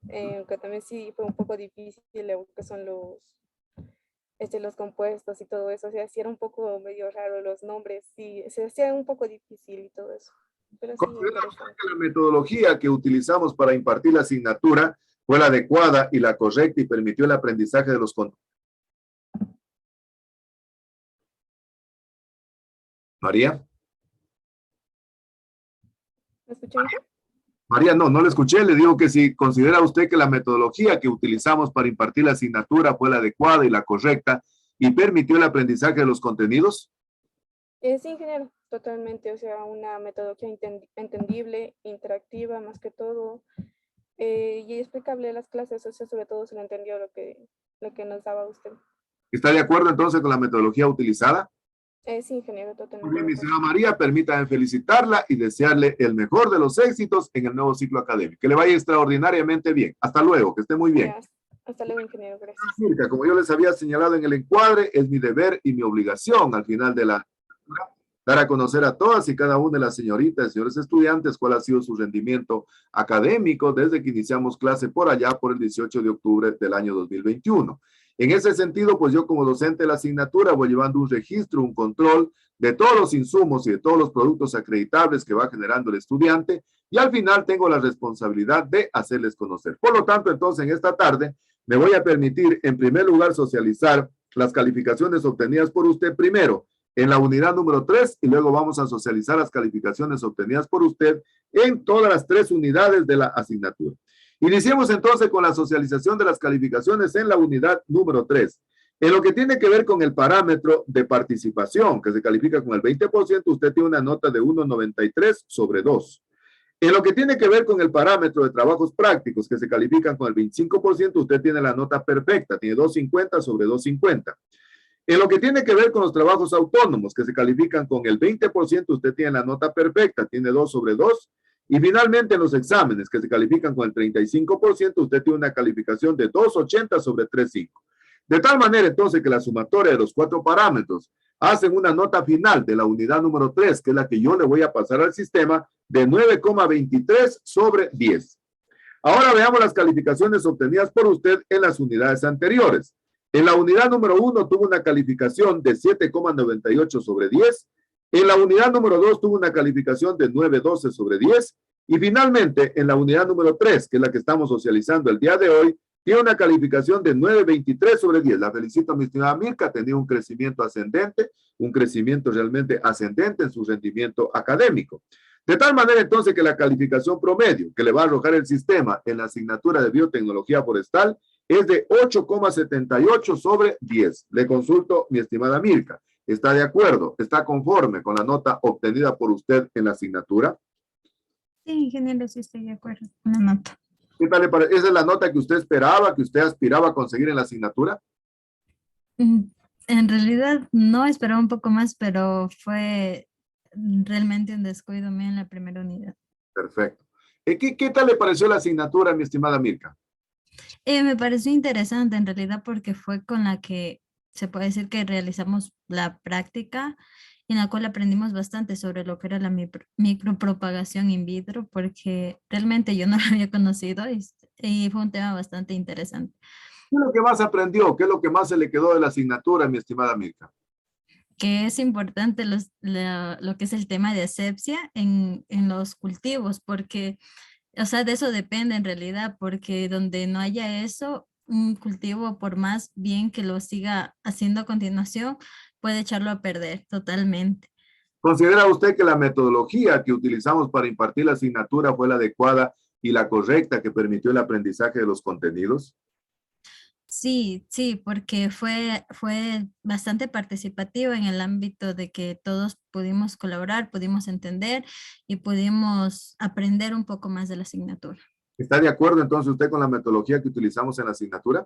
que también sí fue un poco difícil, lo que son los compuestos y todo eso. O sea, sí era un poco medio raro los nombres, sí, se hacía un poco difícil y todo eso. Pero sí, ¿Considera que la metodología que utilizamos para impartir la asignatura fue la adecuada y la correcta y permitió el aprendizaje de los contenidos? María. ¿Me escuchó? María, no le escuché. Le digo que si considera usted que la metodología que utilizamos para impartir la asignatura fue la adecuada y la correcta y permitió el aprendizaje de los contenidos. Sí, ingeniero, totalmente. O sea, una metodología entendible, interactiva más que todo, y explicable a las clases. O sea, sobre todo se lo entendió lo que nos daba usted. ¿Está de acuerdo entonces con la metodología utilizada? Sí, ingeniero, totalmente. Muy bien, mi señora María, permítame felicitarla y desearle el mejor de los éxitos en el nuevo ciclo académico. Que le vaya extraordinariamente bien. Hasta luego, que esté muy bien. Hasta luego, ingeniero, gracias. Mirka, como yo les había señalado en el encuadre, es mi deber y mi obligación al final de la dar a conocer a todas y cada una de las señoritas y señores estudiantes cuál ha sido su rendimiento académico desde que iniciamos clase por allá por el 18 de octubre del año 2021. En ese sentido, pues yo como docente de la asignatura voy llevando un registro, un control de todos los insumos y de todos los productos acreditables que va generando el estudiante, y al final tengo la responsabilidad de hacerles conocer. Por lo tanto, entonces, en esta tarde me voy a permitir, en primer lugar, socializar las calificaciones obtenidas por usted primero en la unidad número 3, y luego vamos a socializar las calificaciones obtenidas por usted en todas las 3 unidades de la asignatura. Iniciemos entonces con la socialización de las calificaciones en la unidad número 3. En lo que tiene que ver con el parámetro de participación, que se califica con el 20%, usted tiene una nota de 1,93 sobre 2. En lo que tiene que ver con el parámetro de trabajos prácticos, que se califican con el 25%, usted tiene la nota perfecta, tiene 2,50 sobre 2,50. En lo que tiene que ver con los trabajos autónomos, que se califican con el 20%, usted tiene la nota perfecta, tiene 2 sobre 2. Y finalmente en los exámenes, que se califican con el 35%, usted tiene una calificación de 2,80 sobre 3,5. De tal manera entonces que la sumatoria de los 4 parámetros hacen una nota final de la unidad número 3, que es la que yo le voy a pasar al sistema, de 9,23 sobre 10. Ahora veamos las calificaciones obtenidas por usted en las unidades anteriores. En la unidad número 1 tuvo una calificación de 7,98 sobre 10. En la unidad número 2 tuvo una calificación de 9,12 sobre 10. Y finalmente, en la unidad número 3, que es la que estamos socializando el día de hoy, tiene una calificación de 9,23 sobre 10. La felicito, mi estimada Mirka, ha tenido un crecimiento ascendente, un crecimiento realmente ascendente en su rendimiento académico. De tal manera entonces que la calificación promedio que le va a arrojar el sistema en la asignatura de biotecnología forestal es de 8,78 sobre 10. Le consulto, mi estimada Mirka, ¿está de acuerdo? ¿Está conforme con la nota obtenida por usted en la asignatura? Sí, ingeniero, sí estoy de acuerdo con la nota. ¿Qué tal le parece? ¿Esa es la nota que usted esperaba, que usted aspiraba a conseguir en la asignatura? En realidad no, esperaba un poco más, pero fue realmente un descuido mío en la primera unidad. Perfecto. ¿Qué tal le pareció la asignatura, mi estimada Mirka? Me pareció interesante en realidad porque fue con la que se puede decir que realizamos la práctica, en la cual aprendimos bastante sobre lo que era la micropropagación in vitro, porque realmente yo no lo había conocido y fue un tema bastante interesante. ¿Qué es lo que más aprendió? ¿Qué es lo que más se le quedó de la asignatura, mi estimada Mirka? Que es importante lo que es el tema de asepsia en los cultivos, porque, o sea, de eso depende en realidad, porque donde no haya eso, un cultivo, por más bien que lo siga haciendo a continuación, puede echarlo a perder totalmente. ¿Considera usted que la metodología que utilizamos para impartir la asignatura fue la adecuada y la correcta que permitió el aprendizaje de los contenidos? Sí, sí, porque fue bastante participativo en el ámbito de que todos pudimos colaborar, pudimos entender y pudimos aprender un poco más de la asignatura. ¿Está de acuerdo entonces usted con la metodología que utilizamos en la asignatura?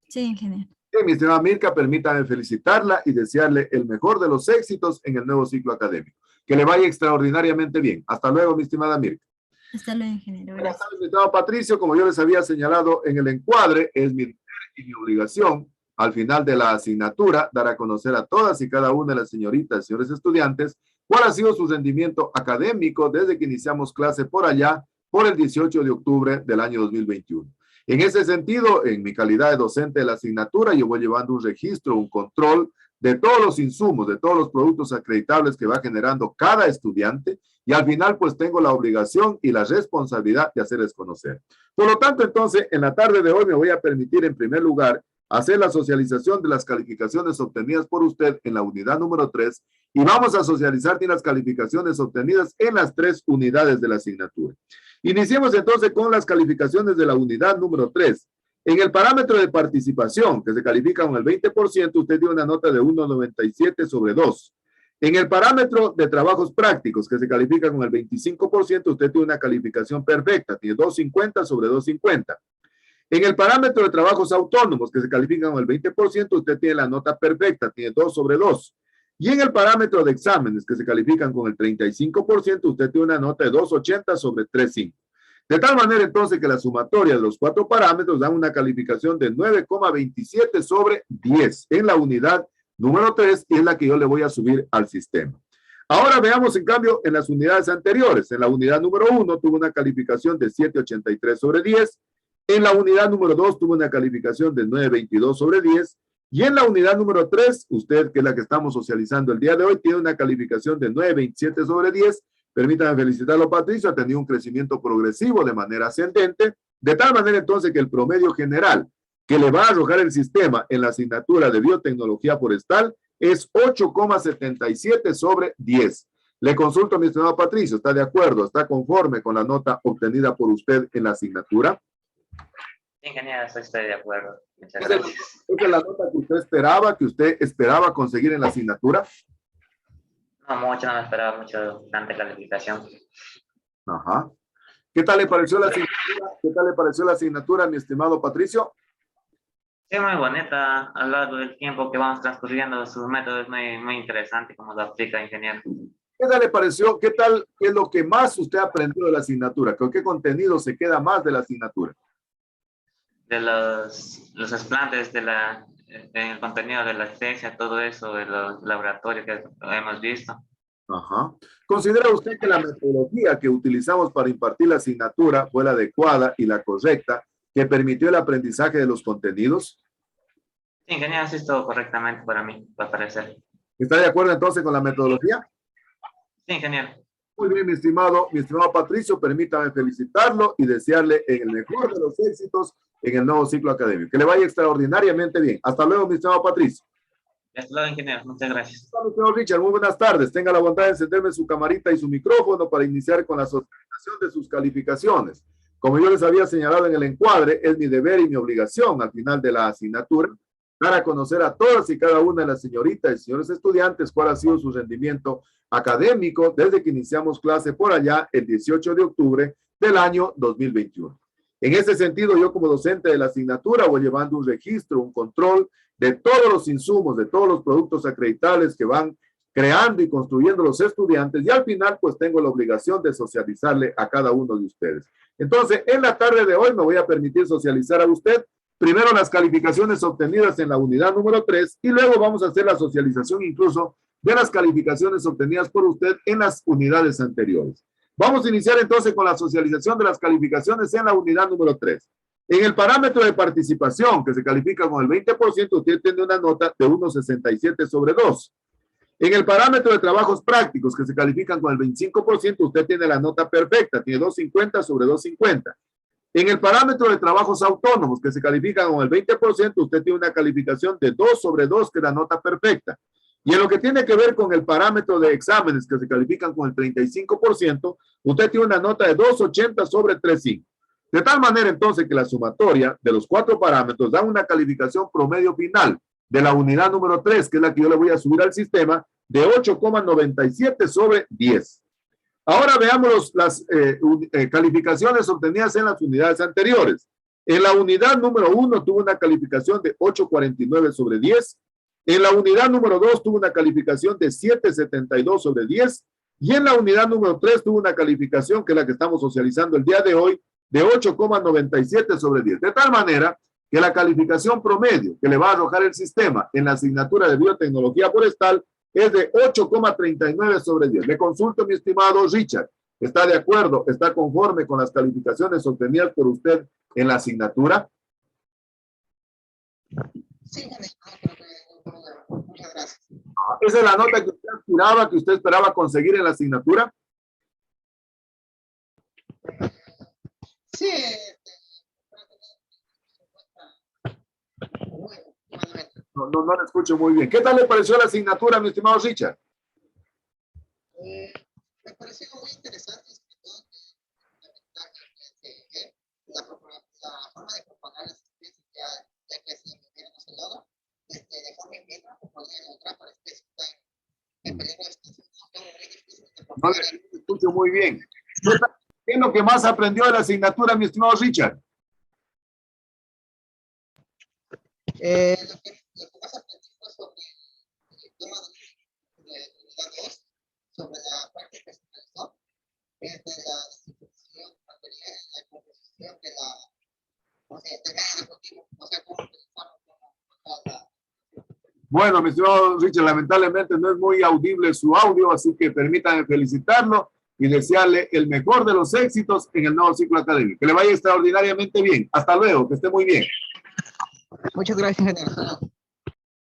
Sí, ingeniero. Bien, mi estimada Mirka, permítame felicitarla y desearle el mejor de los éxitos en el nuevo ciclo académico. Que le vaya extraordinariamente bien. Hasta luego, mi estimada Mirka. Hasta luego, ingeniero. Buenas tardes, mi estimado Patricio. Como yo les había señalado en el encuadre, es mi deber y mi obligación al final de la asignatura dar a conocer a todas y cada una de las señoritas y señores estudiantes cuál ha sido su rendimiento académico desde que iniciamos clase por allá, por el 18 de octubre del año 2021. En ese sentido, en mi calidad de docente de la asignatura, yo voy llevando un registro, un control de todos los insumos, de todos los productos acreditables que va generando cada estudiante, y al final pues tengo la obligación y la responsabilidad de hacerles conocer. Por lo tanto, entonces, en la tarde de hoy me voy a permitir en primer lugar hacer la socialización de las calificaciones obtenidas por usted en la unidad número 3 y vamos a socializar las calificaciones obtenidas en las 3 unidades de la asignatura. Iniciemos entonces con las calificaciones de la unidad número 3. En el parámetro de participación, que se califica con el 20%, usted dio una nota de 1,97 sobre 2. En el parámetro de trabajos prácticos, que se califica con el 25%, usted tiene una calificación perfecta, tiene 2,50 sobre 2,50. En el parámetro de trabajos autónomos, que se califica con el 20%, usted tiene la nota perfecta, tiene 2 sobre 2. Y en el parámetro de exámenes, que se califican con el 35%, usted tiene una nota de 2,80 sobre 3,5. De tal manera, entonces, que la sumatoria de los 4 parámetros da una calificación de 9,27 sobre 10 en la unidad número 3, y es la que yo le voy a subir al sistema. Ahora veamos, en cambio, en las unidades anteriores. En la unidad número 1 tuvo una calificación de 7,83 sobre 10. En la unidad número 2 tuvo una calificación de 9,22 sobre 10. Y en la unidad número 3, usted, que es la que estamos socializando el día de hoy, tiene una calificación de 9,27 sobre 10. Permítanme felicitarlo, Patricio, ha tenido un crecimiento progresivo de manera ascendente, de tal manera entonces que el promedio general que le va a arrojar el sistema en la asignatura de biotecnología forestal es 8,77 sobre 10. Le consulto a mi estimado Patricio, ¿está de acuerdo? ¿Está conforme con la nota obtenida por usted en la asignatura? Sí, ingeniero, estoy de acuerdo. Muchas ¿Esa gracias. es la nota que usted esperaba conseguir en la asignatura? No mucho, no me esperaba mucho tanta calificación. Ajá. ¿Qué tal le pareció la asignatura? ¿Qué tal le pareció la asignatura, mi estimado Patricio? Sí, muy bonita. A lo largo del tiempo que vamos transcurriendo, su método es muy interesante como lo aplica, ingeniero. ¿Qué tal le pareció? ¿Qué tal? ¿Qué es lo que más usted aprendió de la asignatura? ¿Con qué contenido se queda más de la asignatura? De los explantes, en el contenido de la ciencia, todo eso, de los laboratorios que hemos visto. Ajá. ¿Considera usted que la metodología que utilizamos para impartir la asignatura fue la adecuada y la correcta, que permitió el aprendizaje de los contenidos? Sí, ingeniero, sí estuvo correctamente para mí, para parecer. ¿Está de acuerdo entonces con la metodología? Sí, ingeniero. Muy bien, mi estimado Patricio, permítame felicitarlo y desearle el mejor de los éxitos en el nuevo ciclo académico. Que le vaya extraordinariamente bien. Hasta luego, mi estimado Patricio. Hasta luego, ingeniero. Muchas gracias. Hola, señor Richard. Muy buenas tardes. Tenga la bondad de encenderme su camarita y su micrófono para iniciar con la socialización de sus calificaciones. Como yo les había señalado en el encuadre, es mi deber y mi obligación al final de la asignatura dar a conocer a todas y cada una de las señoritas y señores estudiantes cuál ha sido su rendimiento académico desde que iniciamos clase por allá el 18 de octubre del año 2021. En ese sentido, yo como docente de la asignatura voy llevando un registro, un control de todos los insumos, de todos los productos acreditables que van creando y construyendo los estudiantes, y al final pues tengo la obligación de socializarle a cada uno de ustedes. Entonces, en la tarde de hoy me voy a permitir socializar a usted primero las calificaciones obtenidas en la unidad número 3 y luego vamos a hacer la socialización incluso de las calificaciones obtenidas por usted en las unidades anteriores. Vamos a iniciar entonces con la socialización de las calificaciones en la unidad número 3. En el parámetro de participación, que se califica con el 20%, usted tiene una nota de 1,67 sobre 2. En el parámetro de trabajos prácticos, que se califican con el 25%, usted tiene la nota perfecta, tiene 2,50 sobre 2,50. En el parámetro de trabajos autónomos, que se califican con el 20%, usted tiene una calificación de 2 sobre 2, que es la nota perfecta. Y en lo que tiene que ver con el parámetro de exámenes, que se califican con el 35%, usted tiene una nota de 2,80 sobre 3,5. De tal manera, entonces, que la sumatoria de los 4 parámetros da una calificación promedio final de la unidad número 3, que es la que yo le voy a subir al sistema, de 8,97 sobre 10. Ahora veamos las calificaciones obtenidas en las unidades anteriores. En la unidad número 1 tuvo una calificación de 8,49 sobre 10. En la unidad número 2 tuvo una calificación de 7,72 sobre 10. Y en la unidad número 3 tuvo una calificación, que es la que estamos socializando el día de hoy, de 8,97 sobre 10. De tal manera que la calificación promedio que le va a arrojar el sistema en la asignatura de biotecnología forestal es de 8,39 sobre 10. Le consulto, mi estimado Richard, ¿está de acuerdo, está conforme con las calificaciones obtenidas por usted en la asignatura? Sí, muchas gracias. ¿Esa es la nota que usted aspiraba, que usted esperaba conseguir en la asignatura? Sí. No le escucho muy bien. ¿Qué tal le pareció la asignatura, mi estimado Richard? Me pareció muy interesante, la forma de propagar las especies, ya que si hubiéramos hablado de forma in vitro, pues podrían entrar para especies en peligro de extinción. No le escucho muy bien. ¿Qué es lo que más aprendió de la asignatura, mi estimado Richard? Lo que más aprendí fue sobre el tema de la 2, sobre la práctica que se realizó, de la distribución material, la composición de cada cultivo, o sea, cómo utilizamos cada... Bueno, mi estimado Richard, lamentablemente no es muy audible su audio, así que permítanme felicitarlo y desearle el mejor de los éxitos en el nuevo ciclo académico. Que le vaya extraordinariamente bien. Hasta luego, que esté muy bien. Muchas gracias, ingeniero.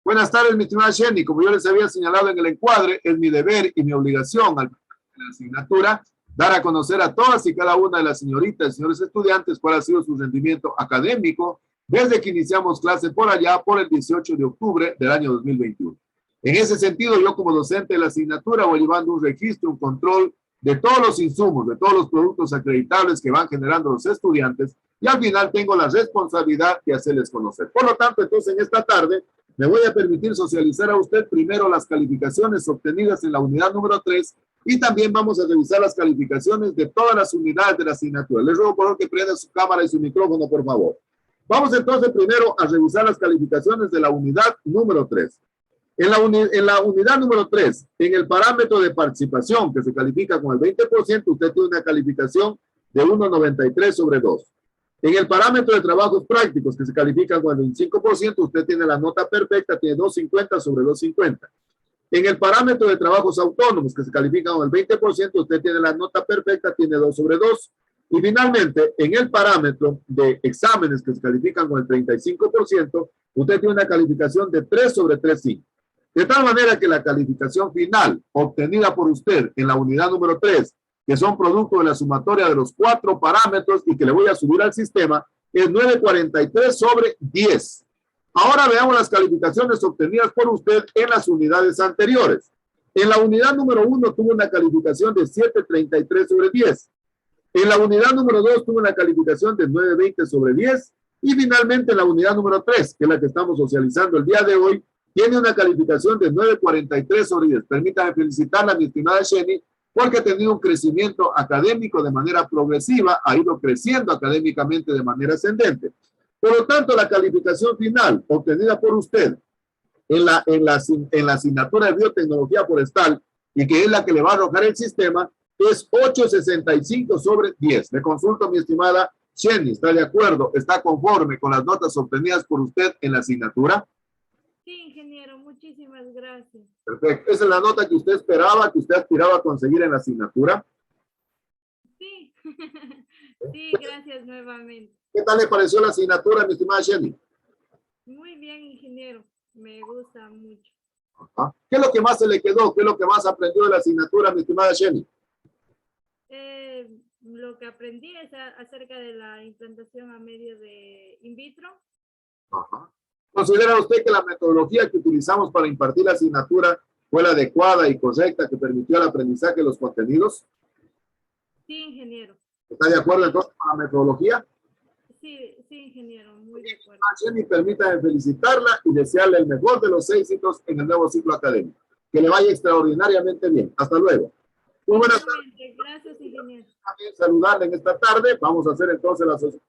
Buenas tardes, mi estimada Jenny. Como yo les había señalado en el encuadre, es mi deber y mi obligación al la asignatura dar a conocer a todas y cada una de las señoritas y señores estudiantes cuál ha sido su rendimiento académico desde que iniciamos clase por allá, por el 18 de octubre del año 2021. En ese sentido, yo como docente de la asignatura voy llevando un registro, un control de todos los insumos, de todos los productos acreditables que van generando los estudiantes, y al final tengo la responsabilidad de hacerles conocer. Por lo tanto, entonces, en esta tarde me voy a permitir socializar a usted primero las calificaciones obtenidas en la unidad número 3 y también vamos a revisar las calificaciones de todas las unidades de la asignatura. Les ruego por favor que prenda su cámara y su micrófono, por favor. Vamos entonces primero a revisar las calificaciones de la unidad número 3. En la unidad número 3, en el parámetro de participación, que se califica con el 20%, usted tiene una calificación de 1,93 sobre 2. En el parámetro de trabajos prácticos, que se califica con el 25%, usted tiene la nota perfecta, tiene 2,50 sobre 2,50. En el parámetro de trabajos autónomos, que se califica con el 20%, usted tiene la nota perfecta, tiene 2 sobre 2. Y finalmente, en el parámetro de exámenes, que se califican con el 35%, usted tiene una calificación de 3 sobre 3,5. De tal manera que la calificación final obtenida por usted en la unidad número 3, que son producto de la sumatoria de los 4 parámetros y que le voy a subir al sistema, es 9,43 sobre 10. Ahora veamos las calificaciones obtenidas por usted en las unidades anteriores. En la unidad número 1 tuvo una calificación de 7,33 sobre 10. En la unidad número 2 tuvo una calificación de 9,20 sobre 10. Y finalmente en la unidad número 3, que es la que estamos socializando el día de hoy, tiene una calificación de 9,43 sobre 10. Permítame felicitarla, mi estimada Jenny, porque ha tenido un crecimiento académico de manera progresiva, ha ido creciendo académicamente de manera ascendente. Por lo tanto, la calificación final obtenida por usted en la asignatura de biotecnología forestal, y que es la que le va a arrojar el sistema, es 8,65 sobre 10. Le consulto, mi estimada Jenny, ¿está de acuerdo? ¿Está conforme con las notas obtenidas por usted en la asignatura? Sí, ingeniero, muchísimas gracias. Perfecto. ¿Esa es la nota que usted esperaba, que usted aspiraba a conseguir en la asignatura? Sí, sí, gracias nuevamente. ¿Qué tal le pareció la asignatura, mi estimada Jenny? Muy bien, ingeniero. Me gusta mucho. Ajá. ¿Qué es lo que más se le quedó? ¿Qué es lo que más aprendió de la asignatura, mi estimada Jenny? Lo que aprendí es acerca de la implantación a medio de in vitro. Ajá. ¿Considera usted que la metodología que utilizamos para impartir la asignatura fue la adecuada y correcta que permitió el aprendizaje de los contenidos? Sí, ingeniero. ¿Está de acuerdo entonces con la metodología? Sí, ingeniero, muy de acuerdo. Jenny, permítame felicitarla y desearle el mejor de los éxitos en el nuevo ciclo académico. Que le vaya extraordinariamente bien. Hasta luego. Muy buenas tardes. Gracias, ingeniero. También saludarle en esta tarde. Vamos a hacer entonces la asociación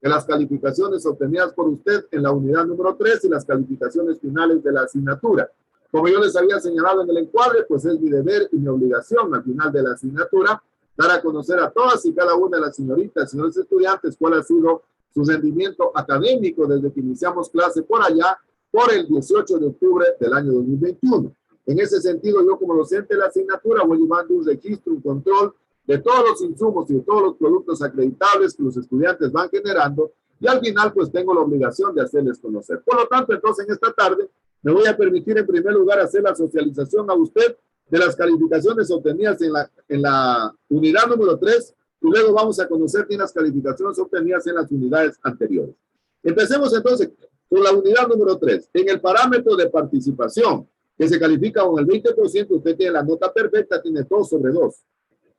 de las calificaciones obtenidas por usted en la unidad número 3 y las calificaciones finales de la asignatura. Como yo les había señalado en el encuadre, pues es mi deber y mi obligación al final de la asignatura dar a conocer a todas y cada una de las señoritas y señores estudiantes cuál ha sido su rendimiento académico desde que iniciamos clase por allá, por el 18 de octubre del año 2021. En ese sentido, yo como docente de la asignatura voy llevando un registro, un control de todos los insumos y de todos los productos acreditables que los estudiantes van generando y al final pues tengo la obligación de hacerles conocer. Por lo tanto, entonces en esta tarde me voy a permitir en primer lugar hacer la socialización a usted de las calificaciones obtenidas en la unidad número 3 y luego vamos a conocer las calificaciones obtenidas en las unidades anteriores. Empecemos entonces con la unidad número 3. En el parámetro de participación, que se califica con el 20%, usted tiene la nota perfecta, tiene 2 sobre 2.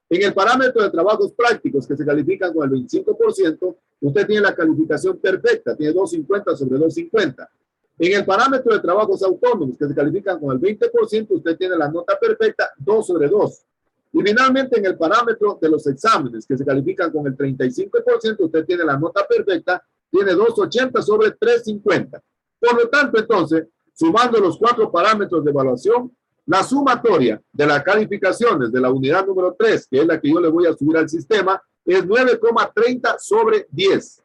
En el parámetro de trabajos prácticos, que se califican con el 25%, usted tiene la calificación perfecta, tiene 2.50 sobre 2.50. En el parámetro de trabajos autónomos, que se califican con el 20%, usted tiene la nota perfecta, 2 sobre 2. Y finalmente, en el parámetro de los exámenes, que se califican con el 35%, usted tiene la nota perfecta, tiene 2.80 sobre 3.50. Por lo tanto, entonces, sumando los 4 parámetros de evaluación, la sumatoria de las calificaciones de la unidad número 3, que es la que yo le voy a subir al sistema, es 9,30 sobre 10.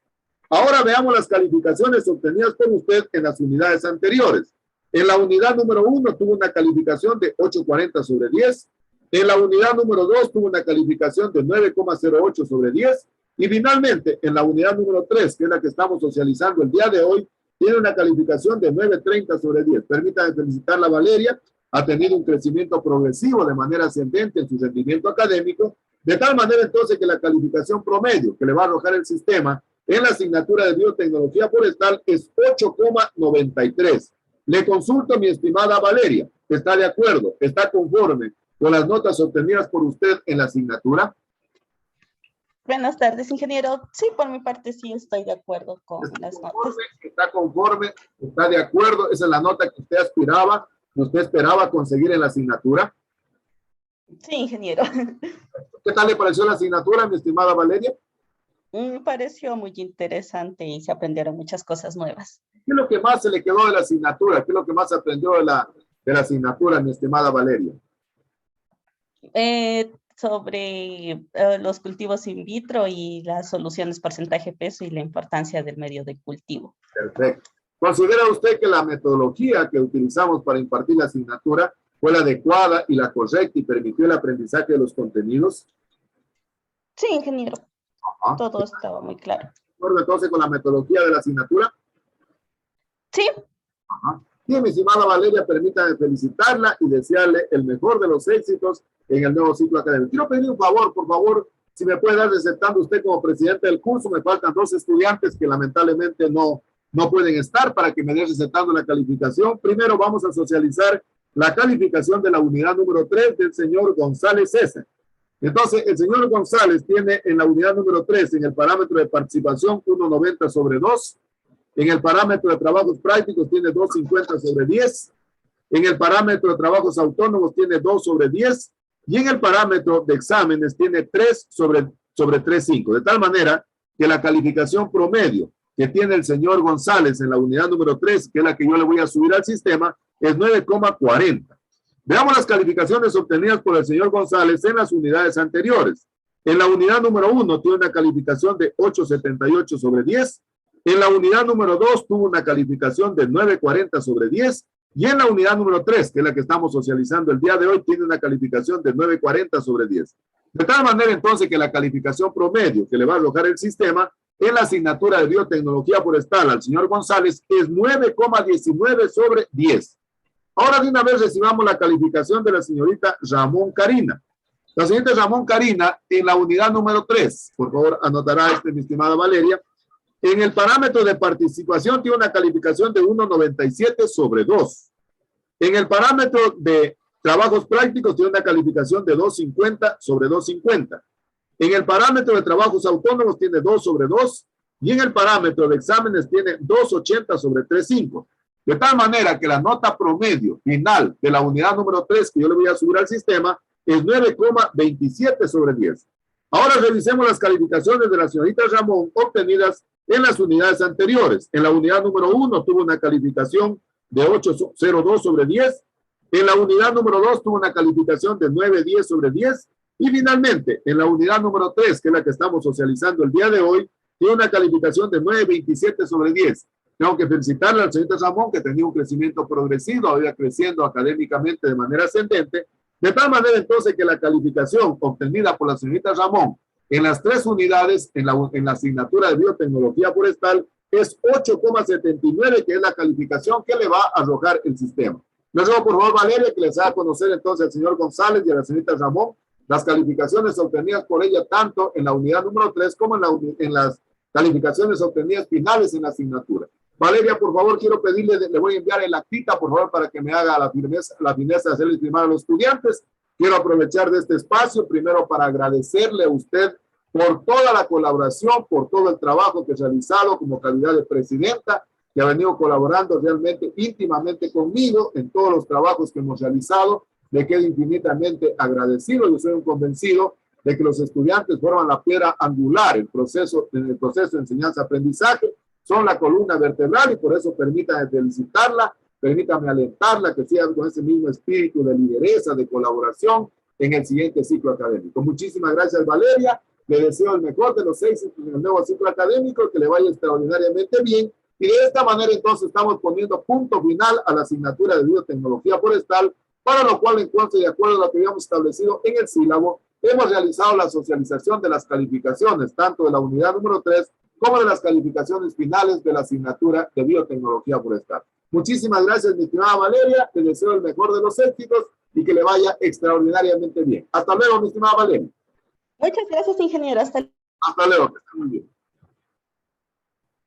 Ahora veamos las calificaciones obtenidas por usted en las unidades anteriores. En la unidad número 1 tuvo una calificación de 8,40 sobre 10. En la unidad número 2 tuvo una calificación de 9,08 sobre 10. Y finalmente, en la unidad número 3, que es la que estamos socializando el día de hoy, tiene una calificación de 9,30 sobre 10. Permítame felicitarla, Valeria. Ha tenido un crecimiento progresivo de manera ascendente en su rendimiento académico, de tal manera entonces que la calificación promedio que le va a arrojar el sistema en la asignatura de biotecnología forestal es 8,93. Le consulto, mi estimada Valeria, ¿está de acuerdo? ¿Está conforme con las notas obtenidas por usted en la asignatura? Buenas tardes, ingeniero. Sí, por mi parte sí estoy de acuerdo con las notas. ¿Está conforme? ¿Está de acuerdo? Esa es la nota que usted aspiraba, que usted esperaba conseguir en la asignatura. Sí, ingeniero. ¿Qué tal le pareció la asignatura, mi estimada Valeria? Me pareció muy interesante y se aprendieron muchas cosas nuevas. ¿Qué es lo que más se le quedó de la asignatura? ¿Qué es lo que más aprendió de la asignatura, mi estimada Valeria? Sobre los cultivos in vitro y las soluciones porcentaje peso y la importancia del medio de cultivo. Perfecto. ¿Considera usted que la metodología que utilizamos para impartir la asignatura fue la adecuada y la correcta y permitió el aprendizaje de los contenidos? Sí, ingeniero. Ajá. Todo estaba muy claro. ¿De acuerdo entonces con la metodología de la asignatura? Sí. Ajá. Sí, mi estimada Valeria, permítame felicitarla y desearle el mejor de los éxitos en el nuevo ciclo académico. Quiero pedir un favor, por favor, si me puede dar recetando usted como presidente del curso. Me faltan 2 estudiantes que lamentablemente no pueden estar para que me dé recetando la calificación. Primero vamos a socializar la calificación de la unidad número 3 del señor González César. Entonces, el señor González tiene en la unidad número 3, en el parámetro de participación, 1,90 sobre 2. En el parámetro de trabajos prácticos tiene 2,50 sobre 10. En el parámetro de trabajos autónomos tiene 2 sobre 10. Y en el parámetro de exámenes tiene 3 sobre 3,5. De tal manera que la calificación promedio que tiene el señor González en la unidad número 3, que es la que yo le voy a subir al sistema, es 9,40. Veamos las calificaciones obtenidas por el señor González en las unidades anteriores. En la unidad número 1 tiene una calificación de 8,78 sobre 10. En la unidad número 2 tuvo una calificación de 9,40 sobre 10. Y en la unidad número 3, que es la que estamos socializando el día de hoy, tiene una calificación de 9,40 sobre 10. De tal manera entonces que la calificación promedio que le va a arrojar el sistema en la asignatura de biotecnología forestal al señor González es 9,19 sobre 10. Ahora de una vez recibamos la calificación de la señorita Ramón Karina. La señorita Ramón Karina, en la unidad número 3, por favor anotará mi estimada Valeria, en el parámetro de participación tiene una calificación de 1,97 sobre 2. En el parámetro de trabajos prácticos tiene una calificación de 2,50 sobre 2,50. En el parámetro de trabajos autónomos tiene 2 sobre 2 y en el parámetro de exámenes tiene 2,80 sobre 3,5. De tal manera que la nota promedio final de la unidad número 3 que yo le voy a subir al sistema es 9,27 sobre 10. Ahora revisemos las calificaciones de la señorita Ramón obtenidas en las unidades anteriores. En la unidad número 1 tuvo una calificación de 8,02 sobre 10. En la unidad número 2 tuvo una calificación de 9,10 sobre 10. Y finalmente, en la unidad número 3, que es la que estamos socializando el día de hoy, tiene una calificación de 9,27 sobre 10. Tengo que felicitarle al señor Ramón, que tenía un crecimiento progresivo, iba creciendo académicamente de manera ascendente, de tal manera entonces que la calificación obtenida por la señorita Ramón en las 3 unidades, en la asignatura de biotecnología forestal, es 8,79, que es la calificación que le va a arrojar el sistema. Les ruego por favor, Valeria, que les haga conocer entonces al señor González y a la señorita Ramón las calificaciones obtenidas por ella tanto en la unidad número 3 como en las calificaciones obtenidas finales en la asignatura. Valeria, por favor, quiero pedirle, le voy a enviar el actita, por favor, para que me haga la fineza de hacerle firmar a los estudiantes. Quiero aprovechar de este espacio, primero para agradecerle a usted por toda la colaboración, por todo el trabajo que ha realizado como calidad de presidenta, que ha venido colaborando realmente íntimamente conmigo en todos los trabajos que hemos realizado. Le quedo infinitamente agradecido. Yo soy un convencido de que los estudiantes forman la piedra angular en el proceso de enseñanza-aprendizaje, son la columna vertebral y por eso permítanme felicitarla, permítanme alentarla que siga con ese mismo espíritu de lideresa, de colaboración en el siguiente ciclo académico. Muchísimas gracias, Valeria. Le deseo el mejor de los 6 en el nuevo ciclo académico, que le vaya extraordinariamente bien. Y de esta manera entonces estamos poniendo punto final a la asignatura de biotecnología forestal, para lo cual entonces, de acuerdo a lo que habíamos establecido en el sílabo, hemos realizado la socialización de las calificaciones, tanto de la unidad número 3 como de las calificaciones finales de la asignatura de biotecnología forestal. Muchísimas gracias, mi estimada Valeria. Te deseo el mejor de los éxitos y que le vaya extraordinariamente bien. Hasta luego, mi estimada Valeria. Muchas gracias, ingeniero. Hasta luego, que esté muy bien.